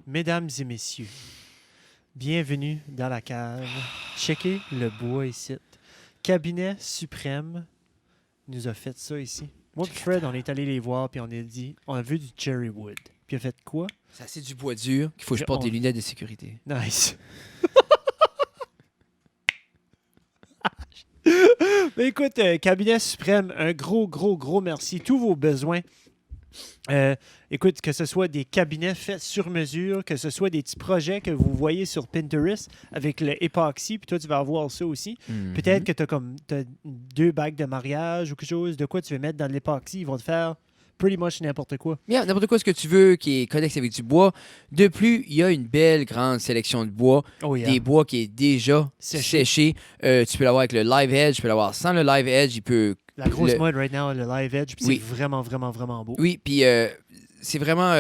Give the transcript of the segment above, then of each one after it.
Mesdames et messieurs, bienvenue dans la cave. Checkez le bois ici. Cabinet suprême nous a fait ça ici. Moi et Fred, on est allé les voir puis on a dit, on a vu du cherry wood. Puis il a fait quoi? C'est assez du bois dur qu'il faut que je porte des lunettes de sécurité. Nice. Mais écoute, Cabinet suprême, un gros merci. Tous vos besoins. Écoute, que ce soit des cabinets faits sur mesure, que ce soit des petits projets que vous voyez sur Pinterest avec le époxy, puis toi, tu vas avoir ça aussi. Peut-être que tu as 2 bagues de mariage ou quelque chose, de quoi tu veux mettre dans l'époxy, ils vont te faire pretty much n'importe quoi. Yeah, n'importe quoi ce que tu veux qui est connexe avec du bois. De plus, il y a une belle grande sélection de bois. Oh yeah. Des bois qui est déjà séché. Tu peux l'avoir avec le Live Edge, tu peux l'avoir sans le Live Edge. Il peut... La grosse mode right now, le Live Edge, puis Oui. c'est vraiment beau. Oui, puis c'est vraiment...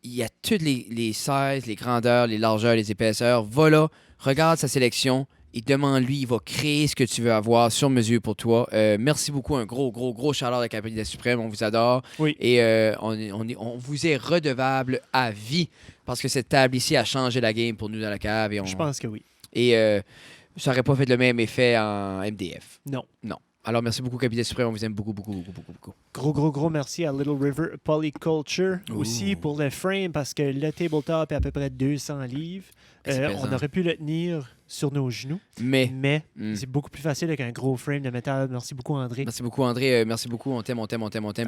il y a toutes les sizes, les grandeurs, les largeurs, les épaisseurs. Va là, regarde sa sélection et demande-lui, il va créer ce que tu veux avoir sur mesure pour toi. Merci beaucoup, un gros shout-out à Cabinet Suprême, on vous adore. Oui. Et on vous est redevable à vie parce que cette table ici a changé la game pour nous dans la cave. Et Je pense que oui. Et ça n'aurait pas fait le même effet en MDF. Non. Alors, merci beaucoup, Cabinet Suprême. On vous aime beaucoup. Gros merci à Little River Polyculture aussi pour le frame parce que le tabletop est à peu près 200 livres. On aurait pu le tenir sur nos genoux, mais c'est beaucoup plus facile avec un gros frame de métal. Merci beaucoup, André. Merci beaucoup, André. Merci beaucoup. On t'aime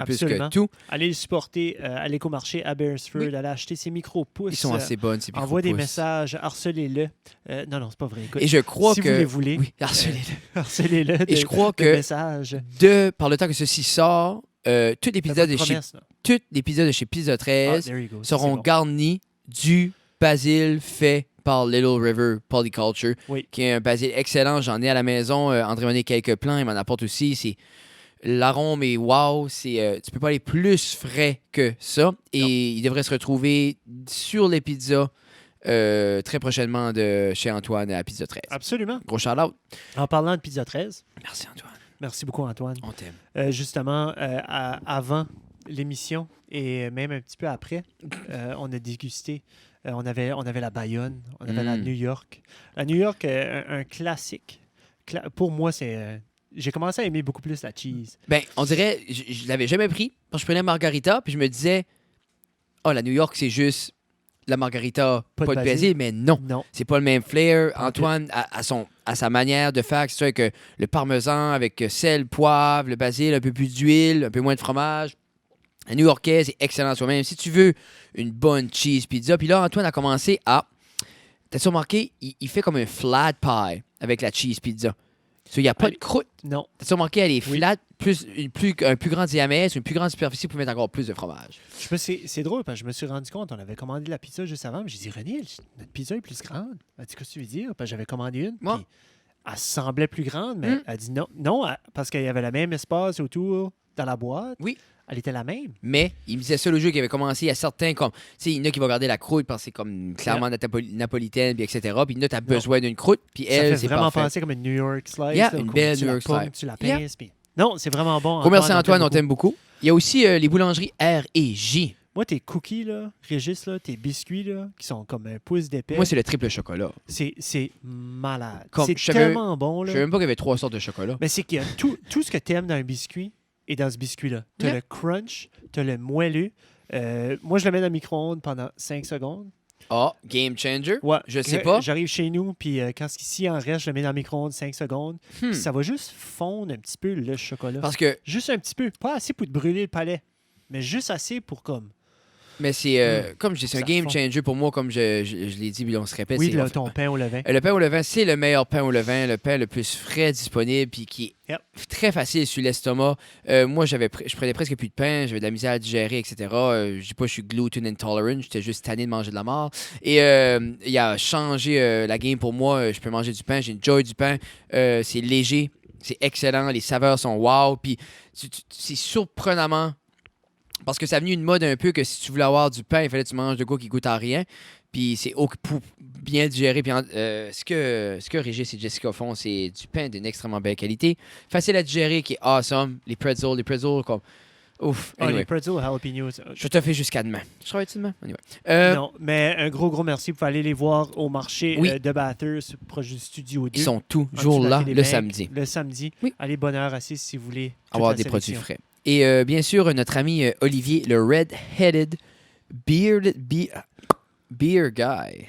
plus que tout. Allez le supporter à l'écomarché à Beresford. Allez acheter ses micro-pouces. Ils sont assez bonnes, ces micro-pouces. Envoie des messages, harcelez-le. Non, c'est pas vrai. Écoute, et je crois si que... vous les voulez, oui, harcelez-le. Harcelez-le et je crois que messages. par le temps que ceci sort, tout l'épisode de chez Pizza 13 seront garnis du basil fait par Little River Polyculture, qui est un basil excellent. J'en ai à la maison. André m'en a quelques plants. Il m'en apporte aussi. L'arôme est wow. Tu peux pas aller plus frais que ça. Et il devrait se retrouver sur les pizzas très prochainement de chez Antoine à Pizza 13. Absolument. Gros shout-out. En parlant de Pizza 13. Merci, Antoine. Merci beaucoup, Antoine. On t'aime. Justement, avant l'émission et même un petit peu après, on a dégusté. On avait la Bayonne, on avait la New York. La New York, un classique. Pour moi, c'est... j'ai commencé à aimer beaucoup plus la cheese. Ben, on dirait, je l'avais jamais pris. Quand je prenais Margarita, puis je me disais, la New York, c'est juste la Margarita, pas de basil, mais non. C'est pas le même flair. Antoine, à sa manière de faire, c'est avec le parmesan, avec sel, poivre, le basil, un peu plus d'huile, un peu moins de fromage. La New-Yorkaise est excellente soi-même. Si tu veux une bonne cheese pizza, puis là, Antoine a commencé à... T'as-tu remarqué? Il fait comme un flat pie avec la cheese pizza. Il n'y a pas de croûte. Non. T'as-tu remarqué? Elle est flat, un plus grand diamètre, une plus grande superficie pour mettre encore plus de fromage. C'est drôle, parce que je me suis rendu compte, on avait commandé la pizza juste avant, mais j'ai dit, René, notre pizza est plus grande. Elle dit, qu'est-ce que tu veux dire? Parce que j'avais commandé une, puis elle semblait plus grande, mais elle dit non, parce qu'il y avait le même espace autour dans la boîte. Oui. Elle était la même. Mais il me disait ça le jeu qui avait commencé. Il y a certains comme. Tu sais, il y en a qui vont garder la croûte parce que c'est comme clairement napolitaine, puis etc. Puis il y en a, t'as besoin d'une croûte. Puis elle, c'est vraiment parfait. penser comme une New York slice. Yeah, une belle New York slice. Tu la pinces. Puis... Non, c'est vraiment bon. Merci Antoine, on t'aime beaucoup. Il y a aussi les boulangeries R et J. Moi, tes cookies, là, Régis, là, tes biscuits, là, qui sont comme un pouce d'épais. Moi, c'est le triple chocolat. C'est malade. Comme, c'est tellement bon. Je savais même pas qu'il y avait 3 sortes de chocolat. Mais c'est qu'il y a tout ce que tu aimes dans un biscuit est dans ce biscuit-là. Tu as le crunch, tu as le moelleux. Moi, je le mets dans le micro-ondes pendant 5 secondes. Game changer. Ouais, je sais pas. J'arrive chez nous, puis quand ici en reste, je le mets dans le micro-ondes 5 secondes. Puis ça va juste fondre un petit peu le chocolat. Parce que... Juste un petit peu. Pas assez pour te brûler le palais, mais juste assez pour comme... Mais c'est, comme je dis, c'est un game changer pour moi, comme je l'ai dit, puis on se répète. Oui, ton pain au levain. Le pain au levain, c'est le meilleur pain au levain, le pain le plus frais disponible, puis qui est très facile sur l'estomac. Moi, je prenais presque plus de pain, j'avais de la misère à digérer, etc. Je dis pas que je suis gluten intolerant, j'étais juste tanné de manger de la mort. Et il a changé la game pour moi. Je peux manger du pain, j'ai une joy du pain. C'est léger, c'est excellent, les saveurs sont wow, puis c'est surprenamment... Parce que ça a venu une mode un peu que si tu voulais avoir du pain, il fallait que tu manges de quoi qui goûte à rien. Puis c'est pour bien digérer. Puis ce que Régis et Jessica font, c'est du pain d'une extrêmement belle qualité. Facile à digérer, qui est awesome. Les pretzels comme Ouf. Ah, Anyway. les pretzel jalapenos. Je te fais jusqu'à demain. Je travaille-tu demain? Anyway. Non, mais un gros merci. Vous pouvez aller les voir au marché Oui. de Bathurst, proche du Studio 2. Ils sont en dessous toujours de la là Quai des le Mecs, samedi. Le samedi. Oui. Allez, bonne heure assise si vous voulez. toute Avoir la des produits sélection. frais. Et bien sûr, notre ami Olivier, le Red-Headed Beer Guy.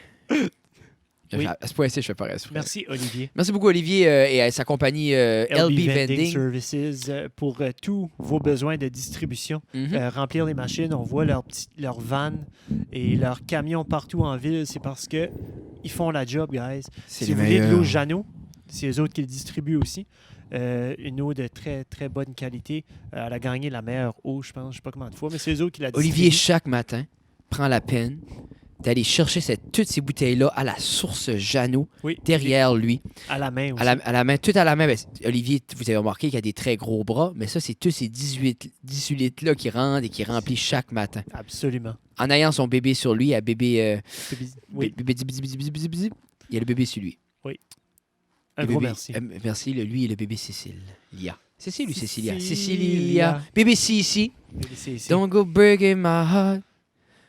Oui. À ce point-ci, je fais pas reste. Merci, Olivier. Merci beaucoup, Olivier, et à sa compagnie LB Vending. Services pour tous vos besoins de distribution. Mhm. Remplir les machines, on voit leurs vannes et leurs camions partout en ville. C'est parce que ils font la job, guys. C'est Si les vous voulez de meilleurs. l'eau Jeannot, c'est eux autres qui le distribuent aussi. Une eau de très, très bonne qualité. Elle a gagné la meilleure eau, je pense. Je ne sais pas combien de fois, mais c'est eux autres qui la distribuent. Olivier, chaque matin, prend la peine d'aller chercher toutes ces bouteilles-là à la source Jeannot, Oui, derrière lui, à la main aussi. à la main, tout à la main. Ben, Olivier, vous avez remarqué qu'il a des très gros bras, mais ça, c'est tous ces 18 litres-là qui rentrent et qui remplit chaque matin. Absolument. En ayant son bébé sur lui, à bébé... Oui, bébé il y a le bébé sur lui. un Le gros bébé- merci. Merci, lui et le bébé Cécile. Cécile ou Cécilia? Cécilia. Bébé Cici. C'est- Don't go breaking my heart.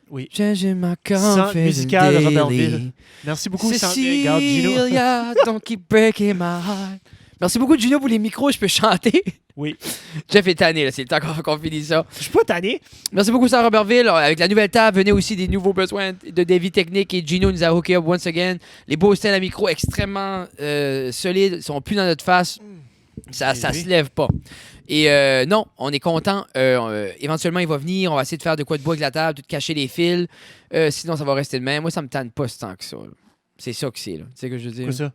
Oui. Changing my Centre confidence musical daily. Robertville. Merci beaucoup, Garde Gino. Cecilia, don't keep breaking my heart. Merci beaucoup, Gino, pour les micros. Je peux chanter. Oui. Jeff est tanné, là. C'est le temps qu'on finisse ça. Je suis pas tanné. Merci beaucoup, Sarah Robertville. Avec la nouvelle table, venez aussi des nouveaux besoins de dévis techniques. Et Gino nous a hooké up once again. Les beaux stands à micro extrêmement solides. Ils sont plus dans notre face. Ça Oui. se lève pas. Et non, on est content. Éventuellement, il va venir. On va essayer de faire de quoi de bois avec la table, de cacher les fils. Sinon, ça va rester de même. Moi, ça me tente pas tant que ça. Là. C'est ça que c'est. Là. Tu sais ce que je veux dire? Quoi ça?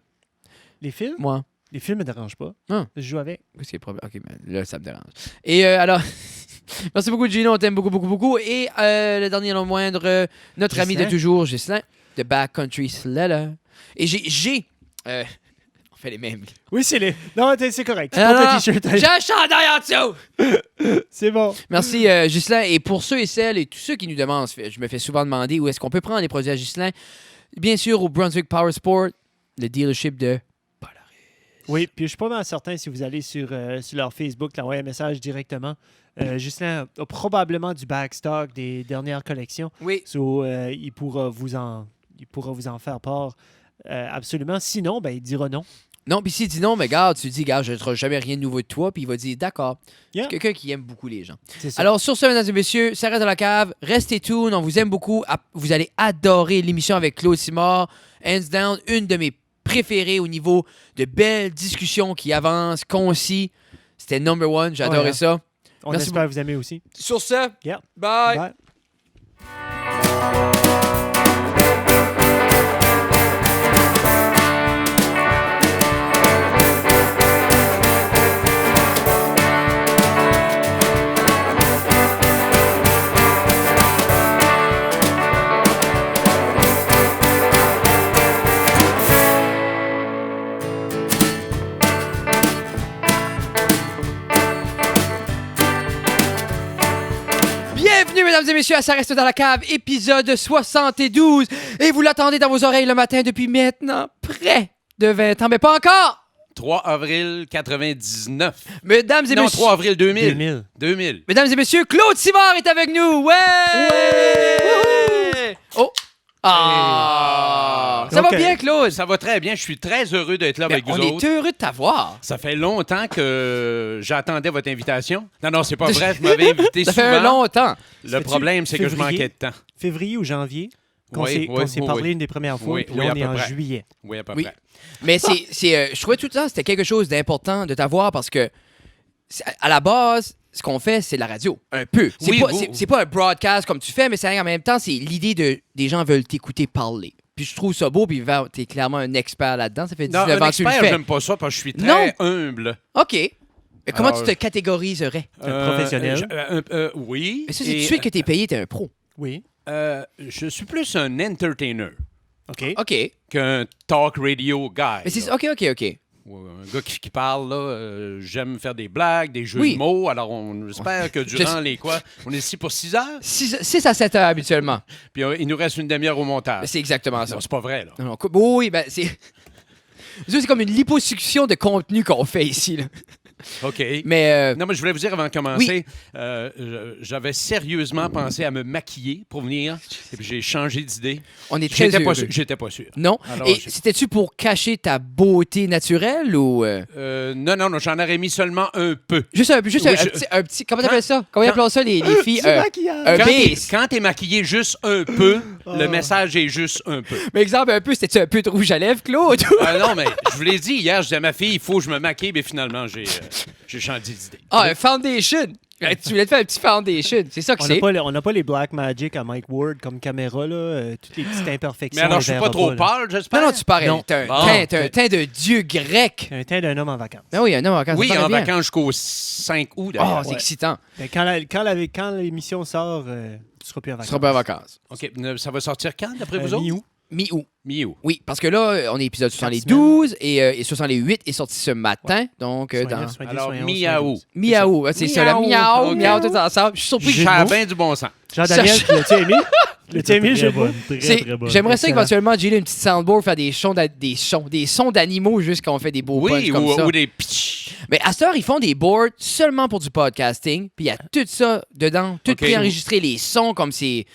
Les films? Moi, Les films me dérangent pas. Ah. Je joue avec. qu'est-ce qui est le problème? OK, mais là, ça me dérange. Et alors, merci beaucoup, Gino. On t'aime beaucoup, beaucoup, beaucoup. Et le dernier, non moindre, notre ami de Ghislain. toujours, Ghislain, de Backcountry Sleller. Et j'ai on fait les mêmes. Oui, c'est les. Non, c'est correct. Tu Non, portes non, un t-shirt. J'ai un chandail en dessous! C'est bon. Merci, Ghislain. Et pour ceux et celles et tous ceux qui nous demandent, je me fais souvent demander où est-ce qu'on peut prendre les produits à Ghislain. Bien sûr, au Brunswick Power Sport, le dealership de Polaris. Oui, puis je suis pas mal certain si vous allez sur leur Facebook, l'envoyer un message directement. Justin a probablement du backstock des dernières collections. Oui. So, il pourra vous en faire part absolument. Sinon, ben, il dira non. Non, puis s'il dit non, mais regarde, tu dis, regarde, je ne ferai jamais rien de nouveau de toi, puis il va dire, d'accord. Yeah. C'est quelqu'un qui aime beaucoup les gens. C'est ça. Alors, sur ce, mesdames et messieurs, ça reste dans la cave. Restez tuned, on vous aime beaucoup. Vous allez adorer l'émission avec Claude Simard. Hands down, une de mes préférées au niveau de belles discussions qui avancent, concis. C'était number one, j'ai adoré Ouais, hein. ça. On merci espère vous aimer aussi. Sur ce, Yeah. bye. Bye. Bienvenue, mesdames et messieurs, à Ça reste dans la cave, épisode 72. Et vous l'attendez dans vos oreilles le matin depuis maintenant près de 20 ans, mais pas encore. 3 avril 99. Mesdames et Non, messieurs, 3 avril 2000. 2000. 2000. mesdames et messieurs, Claude Simard est avec nous. Ouais! Oh! Ah! Ça va Donc, bien, Claude? Ça va très bien. Je suis très heureux d'être là Ben, avec vous on est autres. heureux de t'avoir. Ça fait longtemps que j'attendais votre invitation. Non, c'est pas vrai. Vous m'avez invité Ça souvent. fait un long temps. Le Fais-tu problème, c'est que je février? manquais de temps. Février ou janvier, qu'on Oui, s'est oui, parlé oui. une des premières fois, Oui, puis oui, là, à on est peu en près. juillet. Oui, à peu Oui. près. Mais je trouvais tout le temps c'était quelque chose d'important de t'avoir parce que, à la base, ce qu'on fait, c'est la radio. Un peu. C'est Oui, pas, vous- c'est pas un broadcast comme tu fais, mais en même temps, c'est l'idée des gens veulent t'écouter parler. Puis je trouve ça beau, puis t'es clairement un expert là-dedans. Ça fait 19 Non, un ans que tu le expert, fais. j'aime pas ça parce que je suis très Non. humble. OK. Mais comment Alors, tu te catégoriserais? Un professionnel. Oui. Mais ça, c'est tout Et, de suite que t'es payé, t'es un pro. Oui. je suis plus un entertainer OK. OK. qu'un talk radio guy. Mais c'est là. OK. Ouais, un gars qui parle, là, j'aime faire des blagues, des jeux Oui. de mots. Alors, on espère que durant les quoi, on est ici pour 6 heures, 6 à 7 heures habituellement. puis il nous reste une demi-heure au montage. Mais c'est exactement ça. Non, c'est pas vrai, là. Non, oui, ben c'est. C'est comme une liposuction de contenu qu'on fait ici. Là. OK. Mais Non, mais je voulais vous dire avant de commencer, j'avais sérieusement pensé à me maquiller pour venir, et puis j'ai changé d'idée. on est très heureux. J'étais pas sûr. Non? Alors, Et c'était-tu pour cacher ta beauté naturelle ou... Non, j'en aurais mis seulement un peu. Juste un Oui, petit... Comment t'appelles ça? Comment ils appellent ça, les filles? Petit maquillage. Un Quand base. quand t'es maquillé juste un peu, le message est juste un peu. Mais exemple, un peu, c'était-tu un peu de rouge à lèvres, Claude? Non, mais je vous l'ai dit hier, je disais à ma fille, il faut que je me maquille, mais finalement, j'ai changé d'idée. Un foundation! Tu voulais te faire un petit foundation, c'est ça que c'est. On n'a pas les Black Magic à Mike Ward comme caméra, là. Toutes les petites imperfections. Mais alors, on je suis verra pas trop là. pâle, j'espère? Non, tu parais. Non. T'as Bon. un teint de dieu grec. Un teint d'un homme en vacances. Ah oui, un homme en vacances. Oui, ça paraît en bien. vacances jusqu'au 5 août, Oh, d'ailleurs. c'est Ouais. excitant. Ben, quand l'émission sort, tu seras plus en Tu vacances. seras pas en vacances. OK, ça va sortir quand, d'après vous autres? Mi-août. Mi-août. Mi-août. Oui, parce que là, on est épisode 72 et 68 est sorti ce matin. Donc, dans... Alors, mi-août. Mi-août, c'est ça, le miaou, Ok. miaou, tout ensemble. Je suis surpris. Ça a bien du bon sens. Jean-Daniel, l'as-tu aimé? L'as-tu aimé, Très je bonne, très bonne. J'aimerais ça Excellent. éventuellement, Gilles, une petite soundboard, faire des sons d'animaux juste quand on fait des beaux punchs Oui, comme ça. ou des pitch. Mais à cette heure, ils font des boards seulement pour du podcasting, puis il y a tout ça dedans, tout Ok. préenregistré, les sons comme c'est...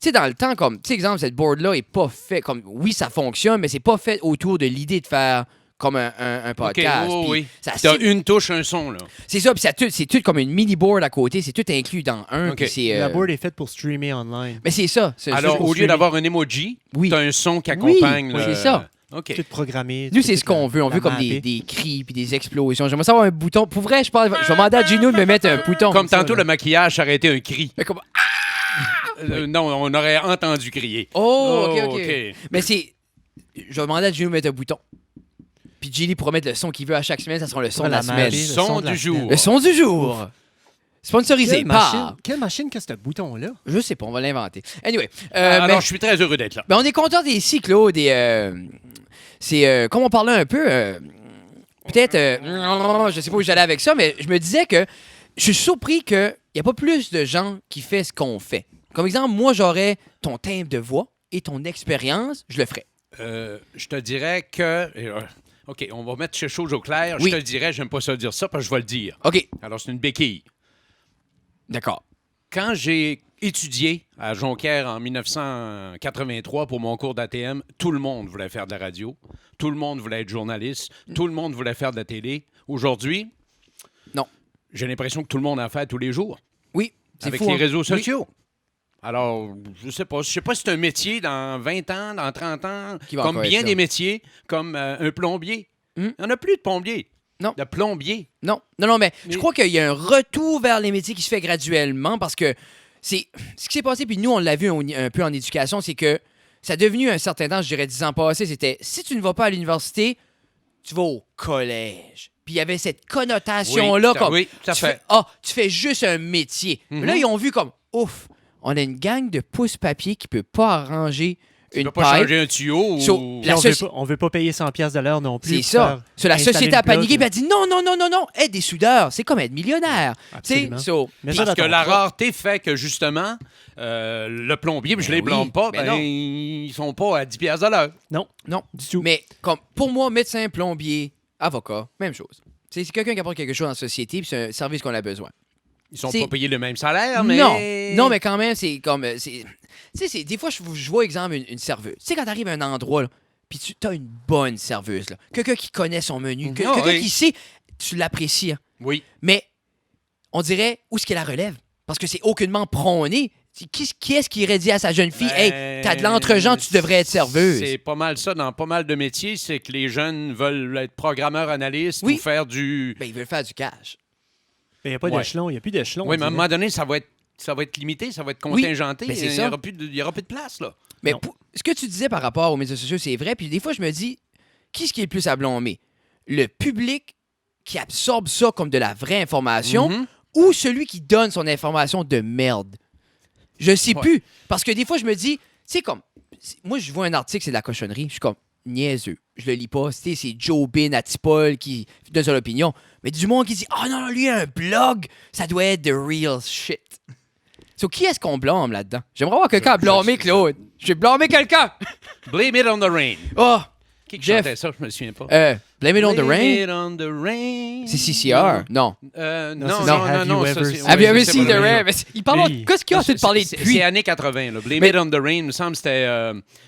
Tu sais, dans le temps, comme, tu sais, exemple, cette board-là est pas fait comme... Oui, ça fonctionne, mais c'est pas fait autour de l'idée de faire comme un podcast. OK, Puis oui. ça- T'as une touche, un son, là. C'est ça, puis c'est tout comme une mini-board à côté, c'est tout inclus dans un, Ok. puis c'est... La board est faite pour streamer online. Mais c'est ça. Alors, juste au pour lieu streamer. d'avoir un emoji, Oui. t'as un son qui accompagne. Oui, le- c'est ça. OK. Tout programmé. Nous, tout c'est ce qu'on veut. On veut comme des cris puis des explosions. J'aimerais savoir un bouton. Pour vrai, je vais demander à Gino de me mettre un bouton. Comme ça, tantôt, là. le maquillage, ça aurait été un cri. Mais comme- Non, on aurait entendu crier. Oh, OK. OK. Mais c'est... Je vais demander à Gino de mettre un bouton. Puis Gilly pourra mettre le son qu'il veut à chaque semaine. Ça sera le son de la La semaine. mapper, le Son son de la du jour. semaine. Le son du jour. Sponsorisé par... Quelle machine que ce bouton-là? Je sais pas, on va l'inventer. Anyway. Alors, mais- je suis très heureux d'être là. Ben, on est content ici, Claude, et c'est comme on parlait un peu, peut-être, je sais pas où j'allais avec ça, mais je me disais que je suis surpris qu'il n'y a pas plus de gens qui font ce qu'on fait. Comme exemple, moi, j'aurais ton timbre de voix et ton expérience, je le ferais. Je te dirais que... OK, on va mettre ces choses au clair. Oui. Je te le dirais, j'aime pas ça dire ça, parce que je vais le dire. OK, Alors, c'est une béquille. d'accord. Quand j'ai étudié à Jonquière en 1983 pour mon cours d'ATM, tout le monde voulait faire de la radio. Tout le monde voulait être journaliste. Tout le monde voulait faire de la télé. Aujourd'hui, Non. j'ai l'impression que tout le monde en fait tous les jours. Oui, c'est Avec fou. les hein? réseaux Oui. sociaux. Alors, je sais pas. Je sais pas si c'est un métier dans 20 ans, dans 30 ans, Qui va comme encore bien être des là. métiers, comme un plombier. Hmm. Il n'y en a plus de plombier. Non. De plombier. Non, mais je crois qu'il y a un retour vers les métiers qui se fait graduellement parce que c'est ce qui s'est passé, puis nous, on l'a vu un peu en éducation, c'est que ça a devenu un certain temps, je dirais 10 ans passés, c'était si tu ne vas pas à l'université, tu vas au collège. Puis il y avait cette connotation-là comme Oui, tout à tu fait. fais, tu fais juste un métier. Mhm. Mais là, ils ont vu comme ouf, on a une gang de pouces-papier qui peut pas arranger Tu une peux pas pipe. changer un tuyau ou... So, Puis La on veut soci- pas- on veut pas payer 100$ de l'heure non plus. C'est pour ça. faire So, la installer société le a paniqué plug. puis a dit non, aide des soudeurs, c'est comme être millionnaire. Tu sais, Absolument. so, Mais ça Parce que dans ton la propre- rareté fait que, justement, le plombier, puis je les Ben oui, blâme pas, mais ben, non. ils sont pas à 10$ de l'heure. Non, non. du tout. Mais comme pour moi, médecin, plombier, avocat, même chose. C'est quelqu'un qui apporte quelque chose dans la société, puis c'est un service qu'on a besoin. Ils sont C'est- pas payés le même salaire, mais... Non, mais quand même, c'est comme. Tu sais, des fois, je vois, exemple, une serveuse. Tu sais, quand t'arrives à un endroit, là, puis tu as une bonne serveuse, là, quelqu'un qui connaît son menu, Ah, quelqu'un oui. qui sait, tu l'apprécies. Hein. Oui. Mais on dirait, où est-ce qu'elle la relève? Parce que c'est aucunement prôné. Qui est-ce qui irait dire à sa jeune fille, Ben, hey, t'as de l'entre-gens, tu devrais être serveuse? C'est pas mal ça dans pas mal de métiers, c'est que les jeunes veulent être programmeurs, analystes Oui. ou faire du... Ben, ils veulent faire du cash. Il n'y a pas Ouais. d'échelon. Il n'y a plus d'échelon. Oui, mais à un on dirait. moment donné, ça va être limité, ça va être contingenté. ben, c'est Il ça. n'y aura plus de place, là. Mais Non. ce que tu disais par rapport aux médias sociaux, c'est vrai. Puis des fois, je me dis, qui est-ce qui est le plus à blâmer? Le public qui absorbe ça comme de la vraie information Mhm. ou celui qui donne son information de merde? Je sais Ouais. plus. Parce que des fois, je me dis, tu sais, comme, moi, je vois un article, c'est de la cochonnerie. Je suis comme, niaiseux. Je le lis pas. C'est Joe Bin à Tipol qui donne son opinion. Mais du monde qui dit, oh non, lui, un blog, ça doit être the real shit. So, qui est-ce qu'on blâme là-dedans? J'aimerais voir quelqu'un à blâmer, Claude. Je vais blâmer quelqu'un. Blame it on the rain. Oh, Qui Jeff. chantait ça? Je me souviens pas. Blame It on the Blame Rain. it on the rain. C'est CCR. Non. Non. Have you ever seen the rain? rain? Mais il parle. Oui. Qu'est-ce qu'il a de parler depuis? C'est années 80. Là. Blame Mais- it on the rain, il me semble que c'était...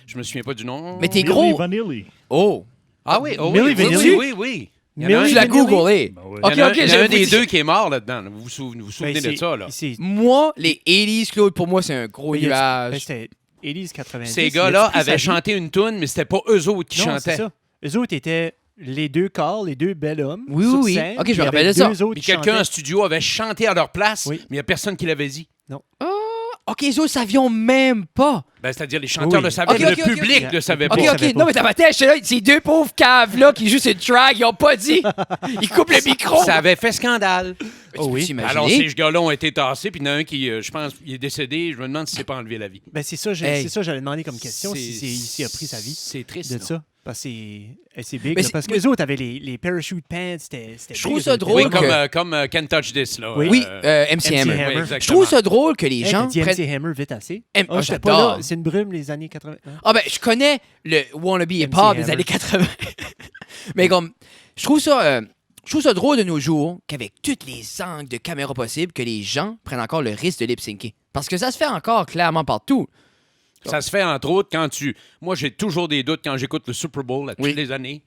je me souviens pas du nom. Mais t'es Milli gros. Vanilli. Oh. Ah oui, oh, Milli oui, Vanilli? oui. Il y en a un, Tu l'as Vanilli? googlé. Ben ouais. Ok, il y en a- ok, il y en a je un vous des dis- deux qui est mort là-dedans. Vous vous souvenez de ça, là? Moi, les 80s, Claude, pour moi, c'est un gros nuage. C'était 80s, 90. Ces gars-là Il a-tu pris sa avaient vie? chanté une toune, mais c'était pas eux autres qui Non, c'est chantaient. ça. Eux autres étaient les deux corps, les deux bels hommes. Oui, sur oui. scène, Ok, je puis il y me rappelle avait de ça. deux autres Puis qui quelqu'un en chantaient. studio avait chanté à leur place, Oui. mais il n'y a personne qui l'avait dit. Ok, les autres savions même pas. Ben, c'est-à-dire, les chanteurs Oui. le savaient, Ok, mais ok, le ok, public ok. ne le savait Ok, pas. Ok, Bon, ok. ça fait Non, pas. mais dans ma tête, j'étais là, ces deux pauvres caves-là qui jouent sur une track, ils ont pas dit. Ils coupent le micro. Ça avait fait scandale. Oh oui. T'imagines? Alors, ces gars-là ont été tassés, puis il y en a un qui, je pense, il est décédé. Je me demande s'il s'est pas enlevé la vie. Ben, c'est ça, Hey. c'est ça, j'allais demander comme question, C'est- s'il a pris sa vie C'est triste. de là. ça. Parce que c'est big. Mais là, c'est- parce que les autres avaient les parachute pants, c'était Je trouve big, ça eux autres. drôle Oui, que- comme Can't Touch This. Là. Oui. Oui, MC Hammer. Hammer. Oui, exactement. Je trouve ça drôle que les Hey, gens t'as dit prennent... MC Hammer vite assez. Ah, j'étais pas j'adore. là. C'est une brume les années 80. hein? Ah ben, je connais le wannabe hip-hop Hammer. des années 80. Mais comme, je trouve ça drôle de nos jours qu'avec toutes les angles de caméra possibles, que les gens prennent encore le risque de lip-syncer. Parce que ça se fait encore clairement partout. Ça se fait, entre autres, quand tu... Moi, j'ai toujours des doutes quand j'écoute le Super Bowl, là, toutes Oui. les années.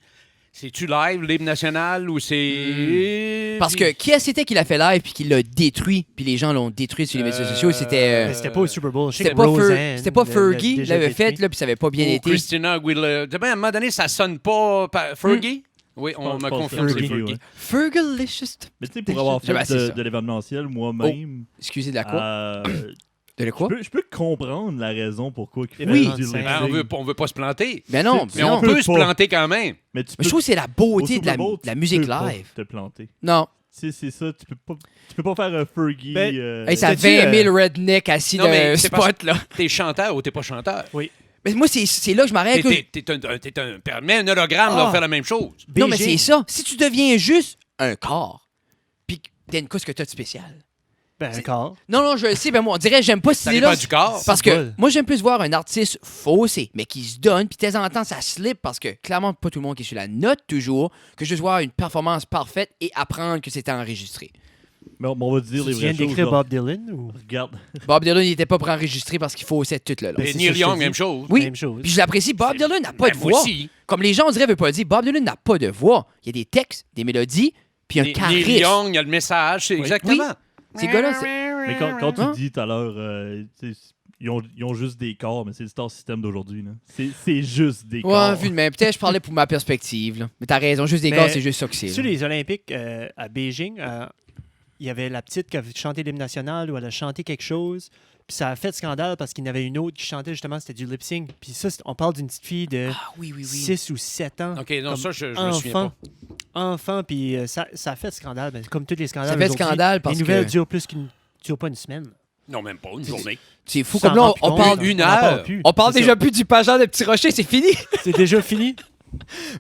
C'est-tu live, l'hymne national, ou c'est... Parce que qui est-ce c'était qui l'a fait live puis qui l'a détruit, puis les gens l'ont détruit sur les médias sociaux, c'était... Mais c'était pas au Super Bowl. Je sais C'était que pas, Roseanne c'était pas l'a Fergie qui déjà l'avait fait, détruit. là, puis ça avait pas bien Ou été. Christina Aguilera. À un moment donné, ça sonne pas... Fergie? Oui, on Je m'a pense confirmé que c'est c'est Fergie. ouais. Fergalicious. Mais tu sais, pour avoir J'avais fait assez ça. de l'événementiel moi-même, Excusez de la quoi? De la je quoi? peux comprendre la raison pourquoi il fait Oui. du Ben, Ben, lip-sync. on veut pas se planter. Ben non, C'est- Mais ben on non. peut peut se pas. planter quand même. Mais tu Mais peux, je trouve que c'est la au beauté de Super Bowl, la tu musique peux pas live. te planter. Non. C'est ça, tu peux pas faire un Fergie. Ben, Hey, t'as C'était-tu, 20 000 rednecks assis Non, dans mais un c'est parce- spot, là. T'es chanteur ou t'es pas chanteur? Mais moi, c'est là que je m'arrête. là. Mets un hologramme, Ah. là, faire la même chose. Non, mais Beijing, c'est ça. Si tu deviens juste un corps, puis que t'as une couche que t'as de spécial. Ben, encore. Non, je le sais, ben moi, on dirait j'aime pas Ça cette dépend idée-là. du corps. Parce C'est que pas- moi, j'aime plus voir un artiste faussé, mais qui se donne, puis de temps en temps, ça slip, parce que clairement, pas tout le monde qui est sur la note toujours, que juste voir une performance parfaite et apprendre que c'était enregistré. Mais on va dire Tu les viens vraies choses. d'écrire là. Bob Dylan ou Regarde. Bob Dylan, il était pas préenregistré parce qu'il faussait tout le long. Ben, Et c'est Neil ça que je te Young, dis. même chose. Oui, même chose? puis je l'apprécie. Bob Dylan n'a pas Ben, de moi voix. aussi. Comme les gens, on dirait, veulent pas le dire. Bob Dylan n'a pas de voix. Il y a des textes, des mélodies, puis un Neil charisme. Young, il y a le message, c'est exactement. Ces gars-là, c'est... Mais quand tu Hein? dis tout à l'heure, tu sais, ils ont juste des corps, mais c'est le Star System d'aujourd'hui. là. C'est juste des Ouais, corps. vu de même. Peut-être que je parlais pour ma perspective. Là. Mais t'as raison, juste des Mais gars, c'est juste ça que c'est. Sur là. les Olympiques à Beijing, il y avait la petite qui avait chanté l'hymne national ou elle a chanté quelque chose. Puis ça a fait scandale parce qu'il y en avait une autre qui chantait justement, c'était du lip sync. Puis ça, on parle d'une petite fille de Ah oui, oui, oui. 6 ou 7 ans. OK, non, Comme ça, je me souviens pas. Enfant, puis ça a fait scandale. Ben, comme tous les scandales. Ça fait aujourd'hui, scandale parce les nouvelles que- durent pas une semaine. Non, même pas, une journée. C'est fou. Ça Comme là, en on prend plus parle, compte, une on en parle heure. plus. on parle C'est déjà ça. plus du pageant de Petit Rocher, c'est fini. C'est déjà fini.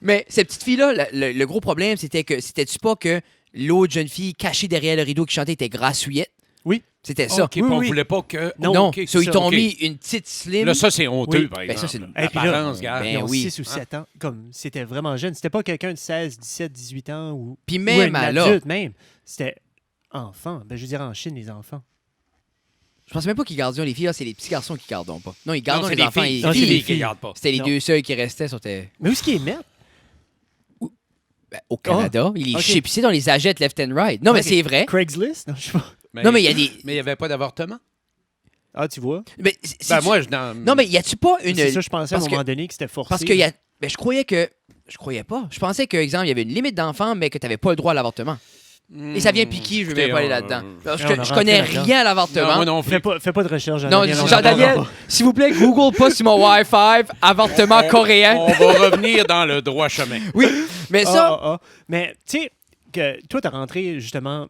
Mais cette petite fille-là, le gros problème, c'était que c'était-tu pas que l'autre jeune fille cachée derrière le rideau qui chantait était grassouillette? Oui. C'était ça. OK, puis on oui. voulait pas que... Non, OK, so, ils ça, t'ont OK. mis une petite slim. Là, ça, c'est honteux, Oui. par Ben, ça, exemple. c'est- Et puis là, L'apparence, gars. ben, Ils ont oui. 6 ou 7 ans. Comme c'était vraiment jeune. C'était pas quelqu'un de 16, 17, 18 ans ou, Puis ou même un à là, adulte même. C'était enfant. Ben, je veux dire, en Chine, les enfants. je pense même pas qu'ils gardent les filles, là, c'est les petits garçons qui gardent pas. Non, ils Non, gardent c'est les les enfants. filles. et- Non, C'est c'est les les filles qui filles. regardent pas. C'était les Non. deux seuls qui restaient. C'était Mais où est-ce qu'ils mettent? au Canada. Ils les ok. chipsaient dans les agettes left and right. Non, mais Ok. c'est vrai. Craigslist? Non, je sais pas. Non, mais il y a des. Mais il n'y avait pas d'avortement? Ah, tu vois? Mais Ben, moi, je... dans- Non, mais y a-tu pas une. C'est ça, je pensais à un parce que- moment donné que c'était forcé. Parce que y a. Ben, je croyais que. Je croyais pas. Je pensais que, exemple, il y avait une limite d'enfants, mais que tu n'avais pas le droit à l'avortement. Et ça vient piquer, je veux même pas aller là-dedans. Parce que on a je connais rentré là-dedans. rien à Non, l'avortement. moi non plus. Fais pas de recherche, Non, Jean-Daniel, on en Jean-Daniel, parlera pas. s'il vous plaît, Google pas sur mon Wi-Fi, avortement coréen. On va revenir dans le droit chemin. Oui, mais ça, Ah. Mais, tu sais, que toi, tu as rentré justement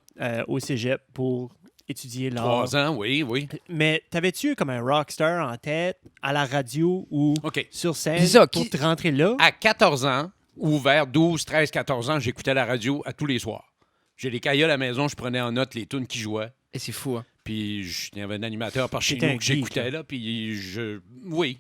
au cégep pour étudier l'art. 3 ans, oui. Mais t'avais-tu comme un rockstar en tête à la radio ou OK. sur scène C'est ça, pour qui- te rentrer là? À 14 ans, ou vers 12, 13, 14 ans, j'écoutais la radio à tous les soirs. J'ai les cahiers à la maison, je prenais en note les tunes qui jouaient. Et c'est fou, hein. Puis il y avait un animateur par chez T'étais un nous que geek, j'écoutais là. là. Puis Oui.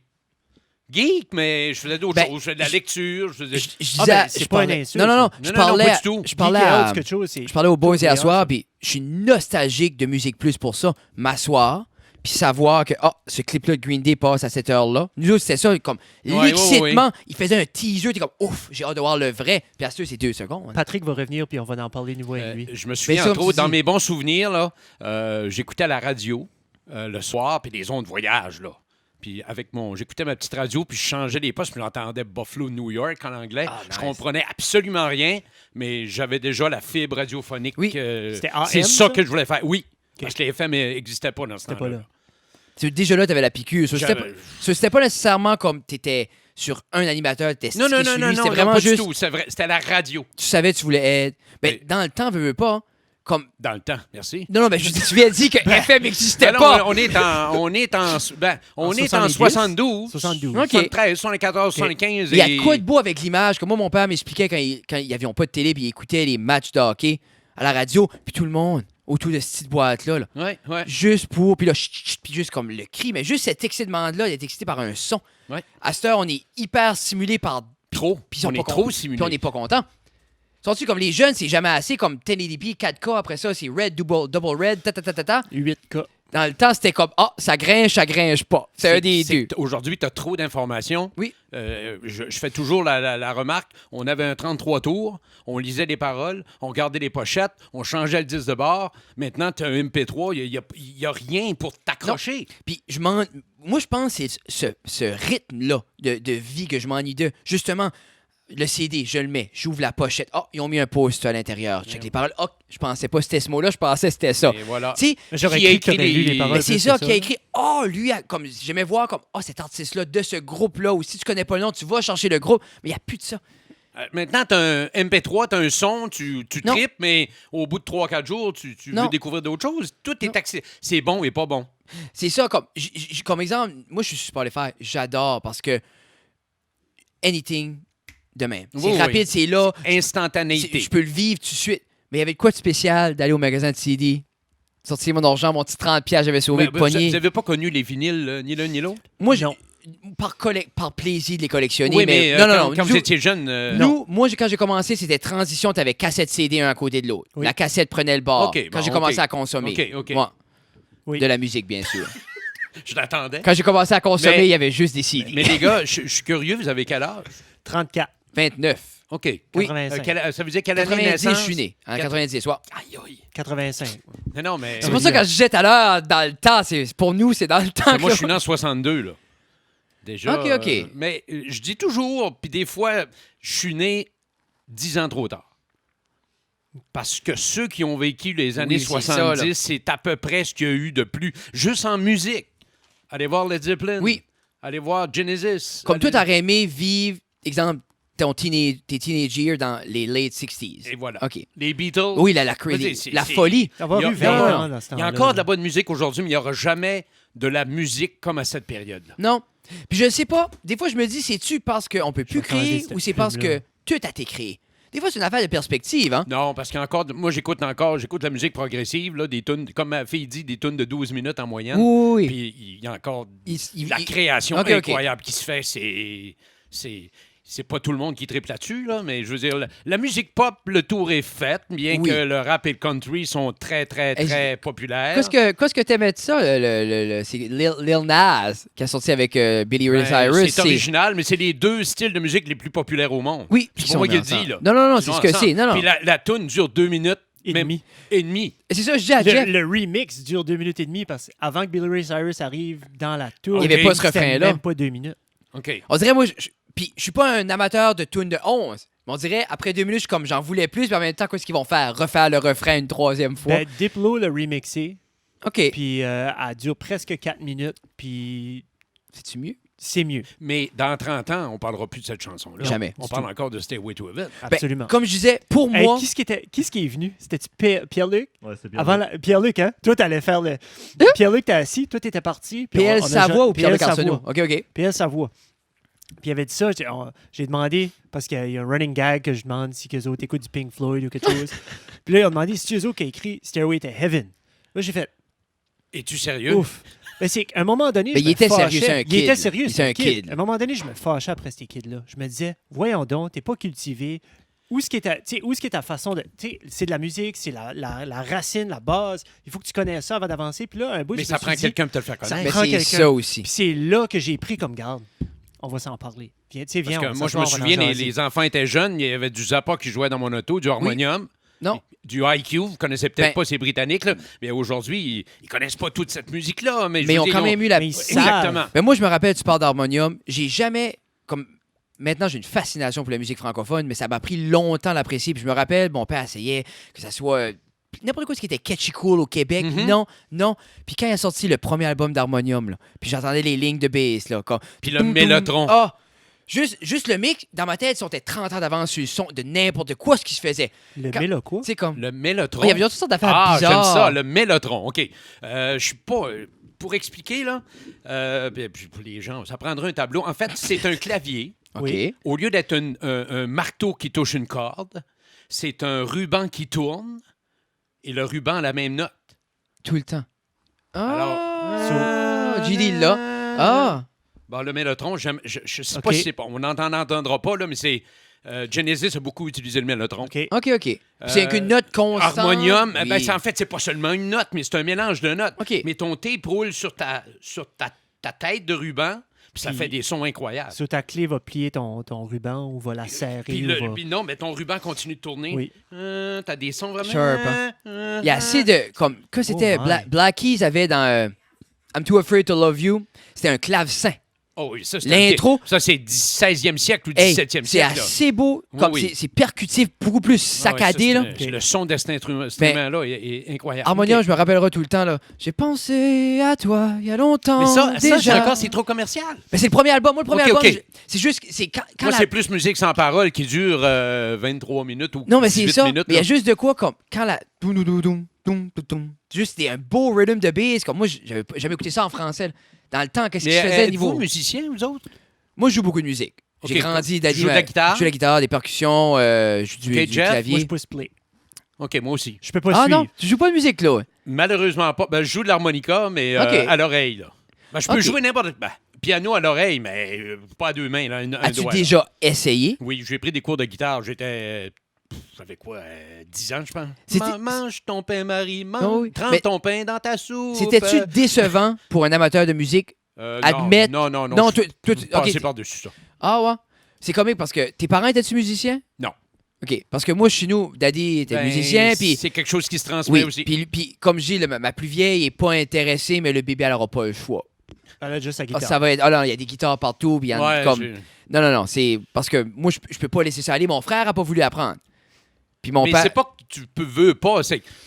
geek, mais je faisais d'autres Ben, choses. Je faisais de la lecture. Je faisais... Je Ah, disais, ben, je c'est pas parlais- une insulte. Non, non, non. ça. Je Non, non, parlais, pas du tout. je parlais Geek à, out, quelque chose, c'est- je parlais aux boys tout hier est soir, out, puis je suis nostalgique de Musique Plus pour ça. M'asseoir, puis savoir que ce clip-là de Green Day passe à cette heure-là. Nous autres, c'était ça, comme Ouais, l'excitement. Il faisait un teaser, t'es comme ouf, j'ai hâte de voir le vrai. Puis à ce c'est 2 secondes. Patrick va revenir, puis on va en parler nouveau avec lui. Je me souviens, ça, entre autres, tu dans dis- mes bons souvenirs, là, j'écoutais à la radio le soir, puis les ondes de voyage, là. Puis j'écoutais ma petite radio, puis je changeais les postes, puis j'entendais Buffalo, New York en anglais. Ah, nice. Je comprenais absolument rien, mais j'avais déjà la fibre radiophonique. Oui. C'était AM, c'est ça? ça que je voulais faire. Oui, parce que les FM n'existaient pas dans ce C'était temps-là. pas là. Déjà là, t'avais la piqûre. C'était pas nécessairement comme t'étais sur un animateur, t'étais Non, stické sur lui. C'était vraiment pas juste, du tout. C'était la radio. tu savais tu voulais être. Ben, Oui. dans le temps, veux pas. Comme... Dans le temps, merci. Non, mais tu viens de dire que FM n'existait Ben non, pas. on est en 70, 72. 72. OK. 73, 74, 75. Il y a de quoi de beau avec l'image. Comme moi, mon père m'expliquait quand ils n'avaient pas de télé puis ils écoutaient les matchs de hockey à la radio, puis tout le monde autour de cette petite boîte-là. Là. Ouais, ouais. Juste pour. Puis là, puis juste comme le cri, mais juste cet excitement-là d'être excité par un son. Ouais. À cette heure, on est hyper stimulé par. Trop. Puis ils sont On pas est trop con- simulés. Puis on n'est pas content. Sont-tu comme les jeunes, c'est jamais assez, comme 1080p, 4K, après ça, c'est red, double red, ta. 8K. Dans le temps, c'était comme, ça gringe pas. C'est un des deux. Aujourd'hui, tu as trop d'informations. Oui. Je fais toujours la remarque. On avait un 33 tours, on lisait les paroles, on regardait les pochettes, on changeait le disque de bord. Maintenant, tu as un MP3, il n'y a rien pour t'accrocher. Puis moi, je pense que c'est ce rythme-là de vie que je m'ennuie de. Justement, le CD, je le mets, j'ouvre la pochette. Ils ont mis un post à l'intérieur. Check les paroles. Je pensais pas que c'était ce mot-là, je pensais que c'était ça. Et voilà. Tu sais, J'aurais Qui a cru que t'aurais écrit lu les- les paroles. mais c'est plus ça que qui a écrit. Lui, comme j'aimais voir comme cet artiste-là de ce groupe-là. Ou si tu connais pas le nom, tu vas chercher le groupe. Mais il n'y a plus de ça. Maintenant, tu as un MP3, tu as un son, tu Non. tripes, mais au bout de 3-4 jours, tu Non. veux découvrir d'autres choses. Tout Non. est accès. C'est bon et pas bon. C'est ça, comme exemple, moi, je suis sur Spotify. J'adore parce que anything de même. C'est Oui, rapide, oui. c'est là. Instantanéité. Je peux le vivre tout de suite. Mais il y avait de quoi de spécial d'aller au magasin de CD, sortir mon argent, mon petit 30$, j'avais sauvé Mais le poignet. vous n'avez pas connu les vinyles, ni l'un ni l'autre? Moi, Non. par plaisir de les collectionner. Oui, mais quand non. vous étiez jeune... Quand j'ai commencé, c'était transition, tu avais cassette CD un à côté de l'autre. Oui. La cassette prenait le bord. OK, quand bon, j'ai commencé OK. à consommer. OK. Moi, Oui. de la musique, bien sûr. Je l'attendais. Quand j'ai commencé à consommer, Mais- il y avait juste des CD. Mais les gars, je suis curieux, vous avez quel âge? 34. 29. OK. Oui. 85. Ça veut dire quelle année de 90, naissance? je suis né. En 90, ouais. Aïe, aïe. 85. Non, mais... C'est pour ça que quand je disais tout à l'heure, dans le temps, pour nous, c'est dans le temps. Moi, que- je suis né en 62, là. Déjà. OK. Mais je dis toujours, puis des fois, je suis né 10 ans trop tard. Parce que ceux qui ont vécu les années c'est ça, 70, là. c'est à peu près ce qu'il y a eu de plus. Juste en musique. Allez voir Led Zeppelin. Oui. Allez voir Genesis. Comme toi, Allez- t'aurais aimé vivre, exemple, tes teenage years dans les late 60s. Et voilà. OK. Les Beatles. Oui, la C'est- folie. Avoir Il y a- eu 20 non, ans dans ce Il y a temps-là. encore de la bonne musique aujourd'hui, mais il n'y aura jamais de la musique comme à cette période-là. Non. Puis je sais pas, des fois je me dis, c'est-tu parce qu'on peut plus vais changer créer cette ou c'est parce que pub-là. tout a été créé? Des fois, c'est une affaire de perspective, hein? Non, parce qu'encore, moi, j'écoute la musique progressive, là, des tunes, comme ma fille dit, des tunes de 12 minutes en moyenne. Oui. Puis il y a encore Il- la il- création OK, OK. incroyable qui se fait. C'est pas tout le monde qui tripe là-dessus, là, mais je veux dire, la musique pop, le tour est fait, bien Oui. que le rap et le country sont très, très, Et très populaires. Qu'est-ce que t'aimais de ça? C'est Lil Nas qui a sorti avec Billy Ray Ben, Cyrus. c'est original, mais c'est les deux styles de musique les plus populaires au monde. Oui, c'est puis pas moi ils qui le sont dis, là. Non, Ils c'est sont ce que ensemble. c'est. Non. Puis la tune dure 2 minutes Et même demi. et demie. Et c'est ça que je dis à Jeff. Le remix dure 2 minutes et demie parce qu'avant que Billy Ray Cyrus arrive dans la tour, Il y avait pas ce c'était refrain-là. même pas 2 minutes. OK. On dirait, moi, puis je suis pas un amateur de tunes de 11. Mais on dirait, après 2 minutes, je suis comme, j'en voulais plus. Puis en même temps, qu'est-ce qu'ils vont faire? Refaire le refrain une 3e fois. Ben, Diplo l'a remixé, OK. puis elle dure presque 4 minutes, puis C'est-tu mieux? c'est mieux. Mais dans 30 ans, on parlera plus de cette chanson-là. Jamais. On parle encore de Stairway to Heaven. Absolument. Comme je disais, pour Hey, moi... qui est venu? C'était-tu Pierre-Luc? Ouais, c'est bien. Avant Pierre-Luc, hein? Toi, t'allais faire le... Pierre-Luc, t'es assis, toi, t'étais parti. puis PL on a Savoie ou PL Pierre-Luc Arsenault? Savoie. OK. PL Savoie. Puis il avait dit ça, j'ai demandé, parce qu'il y a un running gag que je demande si eux autres écoutent du Pink Floyd ou quelque chose. Puis là, ils ont demandé si c'est eux autres qui a écrit Stairway to Heaven. Là, j'ai fait, Es-tu sérieux? ouf. Mais c'est qu'à un moment donné, Mais je il me était fâchais. sérieux, c'est un Il kid, était là. sérieux, C'est c'est un un kid. kid. À un moment donné, je me fâchais après ces kids-là. Je me disais, voyons donc, t'es pas cultivé. Où est-ce que ta façon de... Tu sais, c'est de la musique, c'est la racine, la base. Il faut que tu connaisses ça avant d'avancer. Puis là, un bout, Mais je ça me suis prend dit, quelqu'un pour te le faire connaître. Ça Mais prend c'est quelqu'un. ça aussi. Puis c'est là que j'ai pris comme garde. On va s'en parler. Viens, Parce viens, que on moi, je s'assoit, me on va en souviens, jaser. les enfants étaient jeunes, il y avait du Zappa qui jouait dans mon auto, du harmonium. Non. Du IQ, vous connaissez peut-être Ben- pas ces Britanniques, là, mais aujourd'hui, ils connaissent pas toute cette musique-là. Mais, je Mais ils veux ont dire, quand même eu la. mais ils Exactement. savent. Mais moi, je me rappelle, tu parles d'harmonium. J'ai jamais. Comme maintenant, j'ai une fascination pour la musique francophone, mais ça m'a pris longtemps à l'apprécier. Puis je me rappelle, mon père essayait que ça soit n'importe quoi ce qui était catchy cool au Québec. Mhm. Non. Puis quand il a sorti le premier album d'harmonium, là, puis j'entendais les lignes de bass, là, comme... Puis le Mélotron. Ah! Juste le mix, dans ma tête, ils sont 30 ans d'avance sur le son de n'importe quoi ce qui se faisait. Le Quand- mélo, quoi? C'est comme... Le Mélotron. Il y avait toutes sortes d'affaires Ah, j'aime bizarres. ça, le Mélotron. OK. Je suis pas... pour expliquer, là, puis pour les gens, ça prendrait un tableau. En fait, c'est un clavier. OK. Oui. Au lieu d'être un marteau qui touche une corde, c'est un ruban qui tourne et le ruban a la même note. Tout le temps. Alors, Ah! JD, là. Ah! Bon, le Mélotron, je sais OK. pas si c'est pas. On n'entendra pas, là, mais c'est. Genesis a beaucoup utilisé le Mélotron. OK. OK. C'est qu'une note constante. Harmonium, Oui. ben, en fait, c'est pas seulement une note, mais c'est un mélange de notes. OK. Mais ton tape roule sur ta tête de ruban, puis ça Puis- fait des sons incroyables. Sur ta clé va plier ton ruban ou va la serrer. Puis, ou va- puis non, mais ton ruban continue de tourner. Oui. T'as des sons vraiment. Sharp, Il y a assez de... Comme, que c'était... Oh my. Black Keys avait dans I'm Too Afraid to Love You, c'était un clavecin. Oh oui, ça, c'est L'intro- Ça, c'est 16e siècle ou Hey, 17e c'est siècle. là. assez beau. Oui, Comme oui. c'est percutif, beaucoup plus saccadé. Ah là. ouais, ça, c'est- Le son de cet instrument-là est incroyable. Harmonium, je me rappellerai tout le temps. Là. J'ai pensé à toi il y a longtemps. Mais ça déjà. encore, c'est trop commercial. Mais c'est le premier album. Moi, le premier Ok, album, ok. c'est juste... C'est quand Moi, la- c'est plus musique sans parole qui dure 23 minutes ou Non, mais c'est 18 ça. minutes. Mais il y a là. juste de quoi comme quand la juste un beau rhythm de bass comme moi j'avais jamais écouté ça en français. Là. Dans le temps, qu'est-ce qui se Mais faisait êtes-vous niveau musicien, vous autres? Moi je joue beaucoup de musique. J'ai Ok, grandi tu Daddy joues de la guitare? Je joue de la guitare, des percussions, je joue Ok, du Jeff, clavier. Moi, je peux se play. OK, moi aussi. Je peux pas Ah suivre. non, tu joues pas de musique là. Malheureusement pas. Ben, je joue de l'harmonica, mais Ok. à l'oreille. Là. Ben, je peux Ok. jouer n'importe quoi. Piano à l'oreille, mais pas à deux mains. Là, un As-tu doigt, là. déjà essayé? Oui, j'ai pris des cours de guitare. J'étais... J'avais quoi? 10 ans, je pense. C'était- Mange ton pain, Marie. Mange. Oh oui. Trempe Mais- ton pain dans ta soupe. C'était-tu décevant pour un amateur de musique? admettre- Non. Non, je- toi, Passez ok. par-dessus ça. Ah ouais. C'est comique parce que tes parents étaient-tu musiciens? Non. OK, parce que moi chez nous, Daddy était Ben, musicien puis c'est quelque chose qui se transmet oui, aussi. puis comme je dis, ma plus vieille est pas intéressée, mais le bébé, elle n'aura pas le choix. Elle a juste sa Ah, guitare. ça va être. Ah non, il y a des guitares partout, puis il y en a Ouais, comme. j'ai- Non, c'est parce que moi, je peux pas laisser ça aller. Mon frère a pas voulu apprendre. Puis mon Mais père. c'est pas que tu veux pas.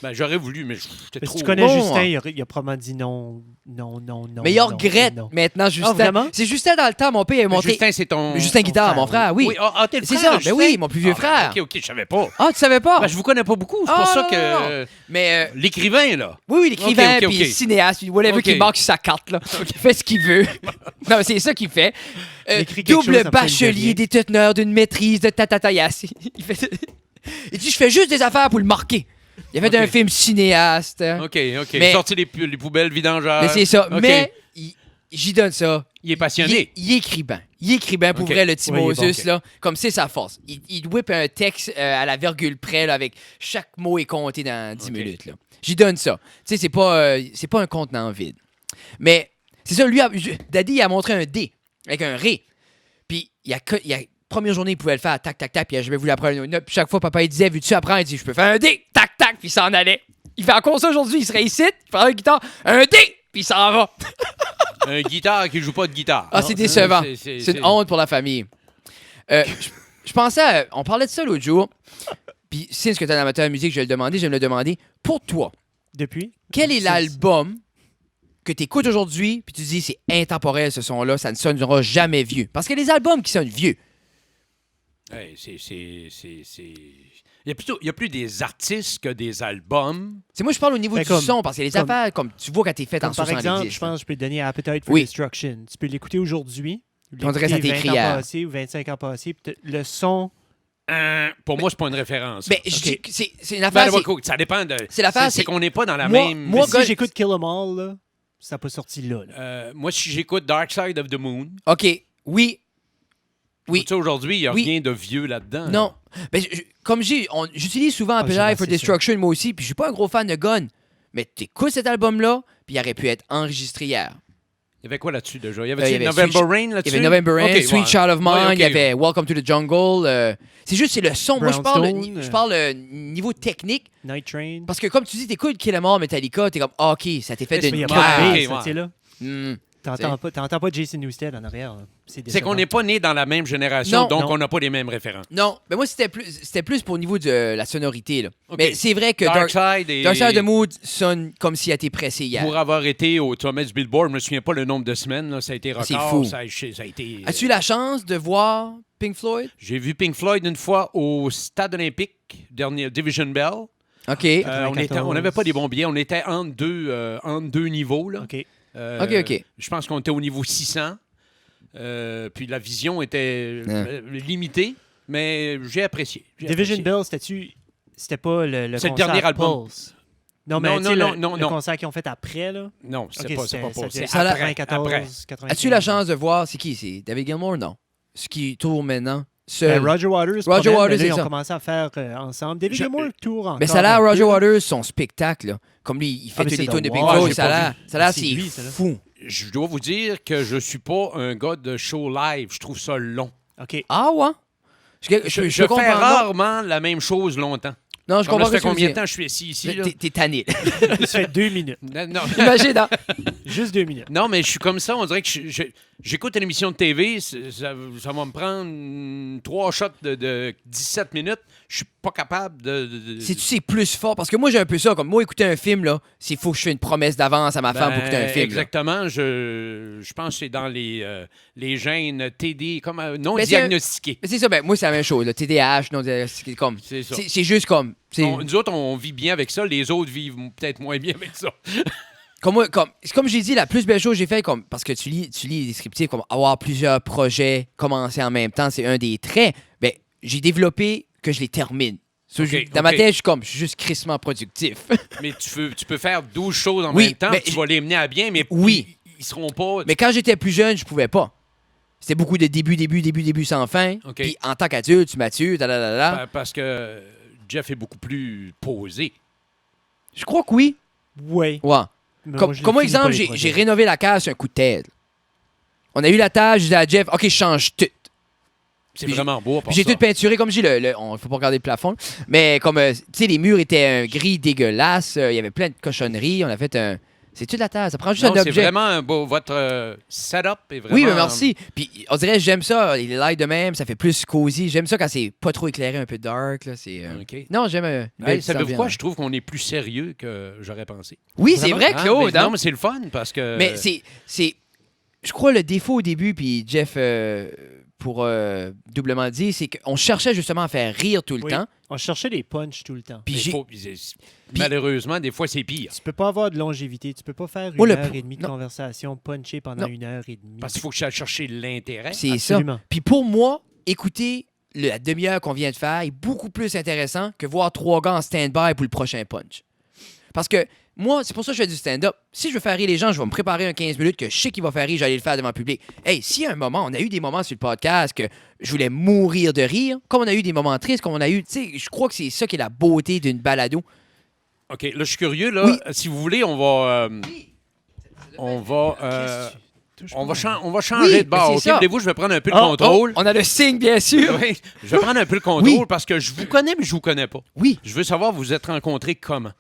Ben, j'aurais voulu, mais j'étais Mais trop... si tu connais bon, Justin, hein. il a probablement dit non. Mais il non, regrette non. maintenant, Justin. vraiment? C'est Justin dans le temps, mon père est monté. Justin, c'est ton... Justin Guitare, frère, mon frère, oui. T'es le C'est frère, ça, Justin? ben oui, mon plus vieux frère. OK, je savais pas. Ah, tu savais pas? Ben, je vous connais pas beaucoup, c'est Ah, pour ça non, que... non. Mais L'écrivain, là. oui, l'écrivain, Ok, puis cinéaste, puis whatever Ok. qui marque sur sa carte, là. Il fait ce qu'il veut. Non, c'est ça qu'il fait. Il écrit quelque chose, Double après, il bachelier devient. déteneur d'une maîtrise de tatatayas. Il fait... Il dit, je fais juste des affaires pour le marquer. Il a fait Ok. un film cinéaste. OK. Mais- Sorti les poubelles vidangeurs. Mais c'est ça. Ok. Mais j'y donne ça. Il est passionné. Il écrit bien. Il écrit bien pour Ok. vrai, le Ouais, il est Timotheus, bon, ok. là. Comme c'est sa force. Il whip un texte à la virgule près, là, avec chaque mot est compté dans 10 Ok. minutes, là. J'y donne ça. Tu sais, c'est pas un contenant vide. Mais c'est ça, lui, Daddy, il a montré un D avec un Ré. Puis, première journée, il pouvait le faire, tac, tac, tac, puis il a jamais voulu apprendre une note. Puis chaque fois, papa, il disait, veux-tu apprendre? Il dit, je peux faire un D, tac, tac, puis il s'en allait. Il fait encore ça aujourd'hui, il serait ici, il ferait une guitare, un D, puis il s'en va. Un guitare qui joue pas de guitare. Ah, c'est décevant. c'est- C'est une honte pour la famille. Je pensais, on parlait de ça l'autre jour, puis since que tu es un amateur de musique, je vais me le demander. Pour toi, Depuis? quel est l'album que tu écoutes aujourd'hui, puis tu dis c'est intemporel ce son-là, ça ne sonnera jamais vieux? Parce que les albums qui sonnent vieux, Hey, il y a plus des artistes que des albums. c'est moi je parle au niveau Ben, du comme- son, parce que les comme- affaires, comme tu vois quand t'es fait en Comme par 70. exemple, je pense que je peux te donner Appetite for Oui. Destruction. Tu peux l'écouter aujourd'hui. On dirait que ça l'écouter t'écrit 20 ans hier. passés ou 25 ans passés. puis le son... Pour moi, c'est pas une référence. Ben, je dis que c'est une affaire. Ben, ça dépend de... c'est l'affaire, C'est qu'on n'est pas dans la moi- même... moi, Si gars, j'écoute Kill 'Em All, là, Ça n'a pas sorti là. Moi, si j'écoute Dark Side of the Moon, OK, oui. tu sais, aujourd'hui, il n'y a Oui. rien de vieux là-dedans. Non. Ben, comme j'utilise souvent j'ai Appetite for lancé Destruction, moi aussi, puis je suis pas un gros fan de Gun. Mais t'écoutes cet album-là, puis il aurait pu être enregistré hier. Il y avait quoi là-dessus déjà? Il y il y avait avait November Sweet- Rain Il là-dessus? y avait November Rain, Ok, Sweet ouais. Child of Mine, Ouais, ok. il y avait Welcome to the Jungle. C'est le son. Moi, je Brownstone, parle niveau technique. Night Train. Parce que comme tu dis, t'écoutes Kill 'Em All, Metallica, t'es comme, ah, OK, ça t'est fait Mais Mais il n'y d'une a pas de Ouais, bass, ok, ouais. tu sais, là. Hmm. T'entends pas Jason Newsted en arrière. Là. C'est décevant. qu'on n'est pas né dans la même génération, Non. donc Non. on n'a pas les mêmes référents. Non, mais moi, c'était plus pour le niveau de la sonorité. Là. Ok. Mais c'est vrai que Dark Side et... Dark Side of the Moon sonne comme s'il a été pressé hier. Pour avoir été au sommet du Billboard, je me souviens pas le nombre de semaines, là, ça a été record. C'est fou. Ça a été... As-tu eu la chance de voir Pink Floyd? J'ai vu Pink Floyd une fois au Stade olympique, dernier Division Bell. OK. On n'avait pas des bons billets. On était entre deux niveaux. Là. OK. OK. Je pense qu'on était au niveau 600. Puis la vision était limitée, mais j'ai apprécié. Division Bell, c'était pas le C'est le concert dernier album. Pulse. Non, mais Non, tu sais, non, le non. concert qu'ils ont fait après, là. Non, c'est Ok, pas ça Pulse. devait C'est être après. 94, après. 95. As-tu eu la chance de voir, c'est qui? C'est David Gilmour? Non. Ce qui tourne maintenant. Ben, Roger Waters, Roger problème, Waters, mais là, c'est ils ont ça. commencé à faire ensemble. David Je- Gilmour tour encore. Mais ça a l'air un Roger peu. Waters, son spectacle. Là. Comme lui, il fait mais tous c'est les The tunes de Pink Wall, Floyd. j'ai Ça a pas l'air, ça a l'air, C'est c'est lui, ça, là. fou. Je dois vous dire que je suis pas un gars de show live. Je trouve ça long. OK. Ah ouais? Je fais comprends. rarement la même chose longtemps. Non, je Comme là, comprends ça fait ce que tu combien veux de temps je suis assis ici? dire. Là? T'es tanné. Ça fait 2 minutes. Non, Imagine, hein? Juste 2 minutes. non, mais je suis comme ça. On dirait que j'écoute une émission de TV. Ça va me prendre 3 shots de 17 minutes. Je suis pas capable de... C'est plus fort. Parce que moi, j'ai un peu ça. Comme moi, écouter un film, là, c'est faut que je fasse une promesse d'avance à ma femme pour écouter un film. Là. Exactement. Je pense que c'est dans les gènes TD, comme non Mais c'est diagnostiqués. Mais c'est ça, ben, moi, c'est la même chose. Le TDAH, non, c'est comme. C'est ça. C'est juste comme. Nous autres, on vit bien avec ça. Les autres vivent peut-être moins bien avec ça. Comme j'ai dit, la plus belle chose que j'ai fait, parce que tu lis les descriptifs, comme avoir plusieurs projets commencer en même temps, c'est un des traits. Ben, j'ai développé que je les termine. So, Ok, dans ma ok. tête, je suis juste crissement productif. Mais tu peux faire 12 choses en Oui, même temps. mais Tu vas les mener à bien, mais Oui. ils seront pas... Mais quand j'étais plus jeune, je pouvais pas. C'était beaucoup de début sans fin. Ok. Puis en tant qu'adulte, tu matures, Parce que Jeff est beaucoup plus posé. Je crois que oui. Ouais. Ouais. Mais Comme je moi, finis pas exemple, les j'ai projets. rénové la case sur un coup de tête. On a eu la tâche, je dis à Jeff, OK, je change tout. C'est Puis vraiment beau. Puis j'ai tout peinturé, comme je dis, on faut pas regarder le plafond. Mais comme, tu sais, les murs étaient un gris dégueulasse, il y avait plein de cochonneries. On a fait un. C'est toute la terre, ça prend juste un C'est objet. vraiment un beau... Votre setup est vraiment... Oui, mais merci. Puis on dirait, j'aime ça, les lights de même, ça fait plus cosy. J'aime ça quand c'est pas trop éclairé, un peu dark. Là, c'est, OK. Non, j'aime. une belle Hey, petite savez-vous quoi? ambiance. Je trouve qu'on est plus sérieux que j'aurais pensé. Oui, c'est vrai, Hein? Claude. Mais hein? non, mais c'est le fun parce que... Mais c'est. Je crois le défaut au début, puis Jeff, pour doublement dire, c'est qu'on cherchait justement à faire rire tout le Oui. temps. On cherchait des punchs tout le temps. Puis Mais j'ai. malheureusement, des fois, c'est pire. Tu peux pas avoir de longévité. Tu peux pas faire Oh, une le heure pro- et demie de non. conversation punchée pendant Non. 1 heure et demie. Parce qu'il faut que j'aille chercher l'intérêt. C'est ça. Absolument. Puis pour moi, écouter la demi-heure qu'on vient de faire est beaucoup plus intéressant que voir 3 gars en stand-by pour le prochain punch. Parce que moi, c'est pour ça que je fais du stand-up. Si je veux faire rire les gens, je vais me préparer un 15 minutes que je sais qu'il va faire rire, j'allais le faire devant le public. Hey, s'il y a un moment, on a eu des moments sur le podcast que je voulais mourir de rire, comme on a eu des moments tristes, comme on a eu, tu sais, je crois que c'est ça qui est la beauté d'une balado. OK, là, je suis curieux. Là, Oui. Si vous voulez, on va... on va changer Oui, de bord. mais OK, c'est ça. voulez-vous, je vais prendre un peu le Oh, contrôle. On a le signe, bien sûr. Oui, je vais prendre un peu le contrôle Oui. parce que je vous connais, mais je vous connais pas. Oui. Je veux savoir, vous vous êtes rencontrés comment?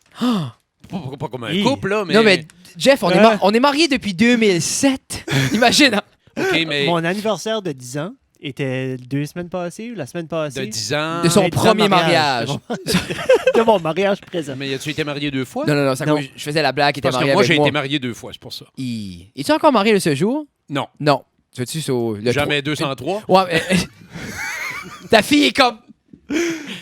Pas comme un Hi. couple, là, mais... Non, mais Jeff, Euh. on est mariés depuis 2007. Imagine, hein? OK, mais Mon anniversaire de 10 ans était 2 semaines passées ou la semaine passée. de 10 ans... De son Mais 10 ans de premier mariage. De mon mariage présent. Mais as-tu été marié 2 fois? Non, ça Non. je faisais la blague qui était Parce que mariée moi, avec j'ai moi. été marié 2 fois, c'est pour ça. Es-tu encore marié de ce jour? Non, Non. Tu veux-tu sur le jamais 203. Ouais, mais... Ta fille est comme...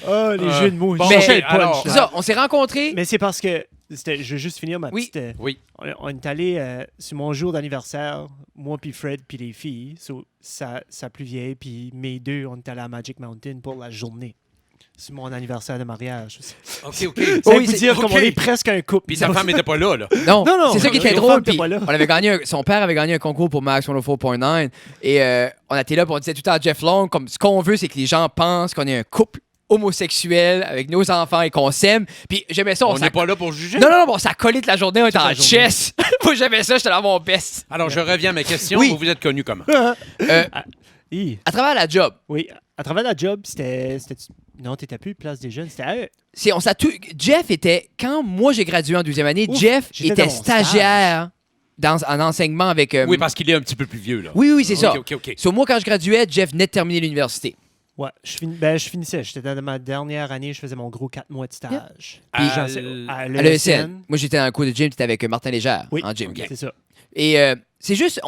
Oh, les jeux de mots. bon, Je cherchais mais le punch, alors- C'est là. ça, on s'est rencontrés. Mais c'est parce que... Je veux juste finir ma Oui. petite... Oui. On est allé sur mon jour d'anniversaire, moi puis Fred puis les filles, sa plus vieille, puis mes deux, on est allés à Magic Mountain pour la journée. C'est mon anniversaire de mariage. OK. Ça Oui, veut c'est- dire comme OK. on est presque un couple. Puis sa femme n'était pas là. Non, Non, c'est ça qui était notre drôle. femme était Puis pas là. on avait gagné son père avait gagné un concours pour Max 104.9 et on était là pour on disait tout le temps à Jeff Long comme ce qu'on veut c'est que les gens pensent qu'on est un couple homosexuel avec nos enfants et qu'on s'aime. Puis j'aimais ça. On n'est pas là pour juger. Non, on s'est collé toute la journée, on était la en journée. chess. Moi j'aimais ça, j'étais dans mon best. Alors, je reviens à ma question. Oui. Vous êtes connu comment? Hi. À travers la job, Oui, à travers la job, c'était... Non, t'étais plus place des jeunes, c'était... on s'est tout. Jeff était quand moi j'ai gradué en 12e année, Ouf, Jeff j'étais était dans mon stagiaire en enseignement avec. Oui, parce qu'il est un petit peu plus vieux, là. Oui, c'est ça. OK. So, moi quand je graduais, Jeff venait de terminer l'université. Ouais, je finissais. J'étais dans ma dernière année, je faisais mon gros 4 mois de stage. Puis, Puis à À l'ESN. Moi j'étais dans le cours de gym, t'étais avec Martin Légère Oui, en gym. OK. c'est ça. Et c'est juste,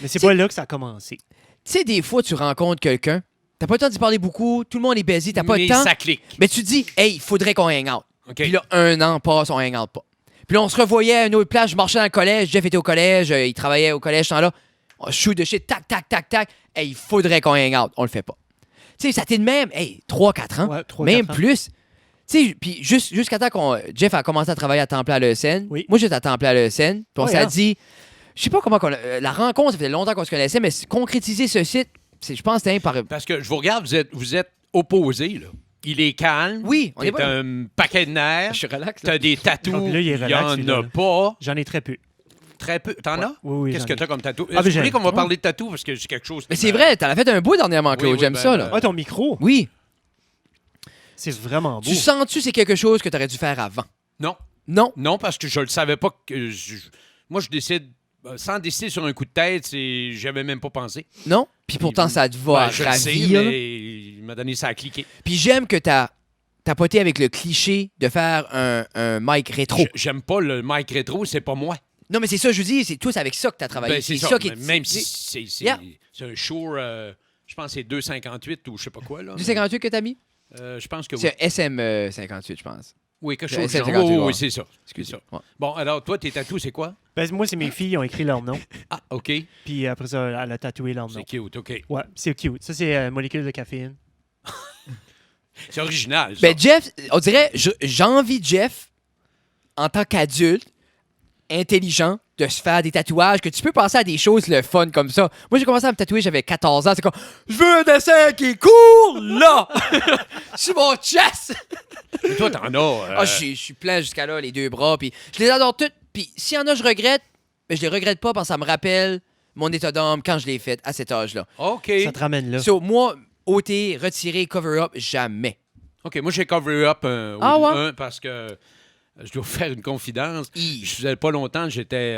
Mais c'est pas là que ça a commencé. tu sais, des fois, tu rencontres quelqu'un, t'as pas le temps d'y parler beaucoup, tout le monde est busy, t'as pas mais le temps. ça clique. Mais tu te dis, hey, il faudrait qu'on hang out. OK. Puis là, 1 an passe, on hang out pas. Puis là, on se revoyait à une autre place, je marchais dans le collège, Jeff était au collège, il travaillait au collège, ce temps-là. On shoot de shit, tac, tac, tac, tac. Hey, il faudrait qu'on hang out. On le fait pas. Tu sais, ça t'est de même, hey, 3-4 ans, Ouais, 3-4 même ans. plus. Tu sais, puis jusqu'à temps qu'on. Jeff a commencé à travailler à temps plein à l'ESN. Oui. Moi, j'étais à temps plein à l'ESN. Puis on Ouais, s'est hein. dit, je sais pas comment qu'on. La rencontre, ça faisait longtemps qu'on se connaissait, mais concrétiser ce site, je pense que c'était par. Parce que je vous regarde, vous êtes opposés, là. Il est calme. Oui, on est T'es pas. un paquet de nerfs. Je suis relax. Là. T'as des tatous. Ah, puis là, il est y relax, en celui-là, a là. pas. J'en ai très peu. Très peu. T'en Ouais. as? Oui, Qu'est-ce j'en que ai. t'as comme tatou? Ah, mais Vous j'ai voulez un- qu'on va parler de tatou parce que j'ai quelque chose. Mais c'est vrai, t'en as fait un beau dernièrement, Claude. Oui, J'aime ben, ça, là. ben, Ah, ton micro, Oui. c'est vraiment beau. Tu sens-tu c'est quelque chose que t'aurais dû faire avant? Non. Non. Non, parce que je le savais pas que. Moi, je décide. Sans décider sur un coup de tête, j'avais même pas pensé. Non. Puis pourtant, ça te va Ben, je le sais, ravir. mais il m'a donné ça à cliquer. Puis j'aime que t'as poté avec le cliché de faire un mic rétro. J'aime pas le mic rétro, c'est pas moi. Non, mais c'est ça, je vous dis, c'est tous avec ça que t'as travaillé. Ben, c'est ça. qui est. Même si c'est Yeah. c'est un Shure, je pense que c'est 258 ou je sais pas quoi. Là, Du 58 que t'as mis? je pense que oui. C'est un SM58, je pense. Oui, quelque le chose. Genre, SM58, oui, ouais. oui, c'est ça. C'est ça. Ouais. Bon, alors, toi, tes tatous, c'est quoi? Ben, moi, c'est mes filles, ils ont écrit leur nom. Ah, OK. Puis après ça, elle a tatoué leur nom. C'est cute, OK. Ouais, c'est cute. Ça, c'est molécule de caféine. C'est original, ça. Ben, Jeff, on dirait, j'envie Jeff, en tant qu'adulte, intelligent, de se faire des tatouages, que tu peux penser à des choses le fun comme ça. Moi, j'ai commencé à me tatouer, j'avais 14 ans. C'est comme, je veux un dessin qui est cool, là! Sur mon chest! Mais toi, t'en as. Ah, je suis plein jusqu'à là, les 2 bras. Puis je les adore toutes. Puis s'il y en a, je regrette. Mais je les regrette pas parce que ça me rappelle mon état d'âme quand je l'ai fait à cet âge-là. OK. Ça te ramène là. So, moi, ôter, retirer, cover-up, jamais. OK, moi, j'ai cover up Ah ouais? un parce que je dois vous faire une confidence. Hi. Je faisais pas longtemps, j'étais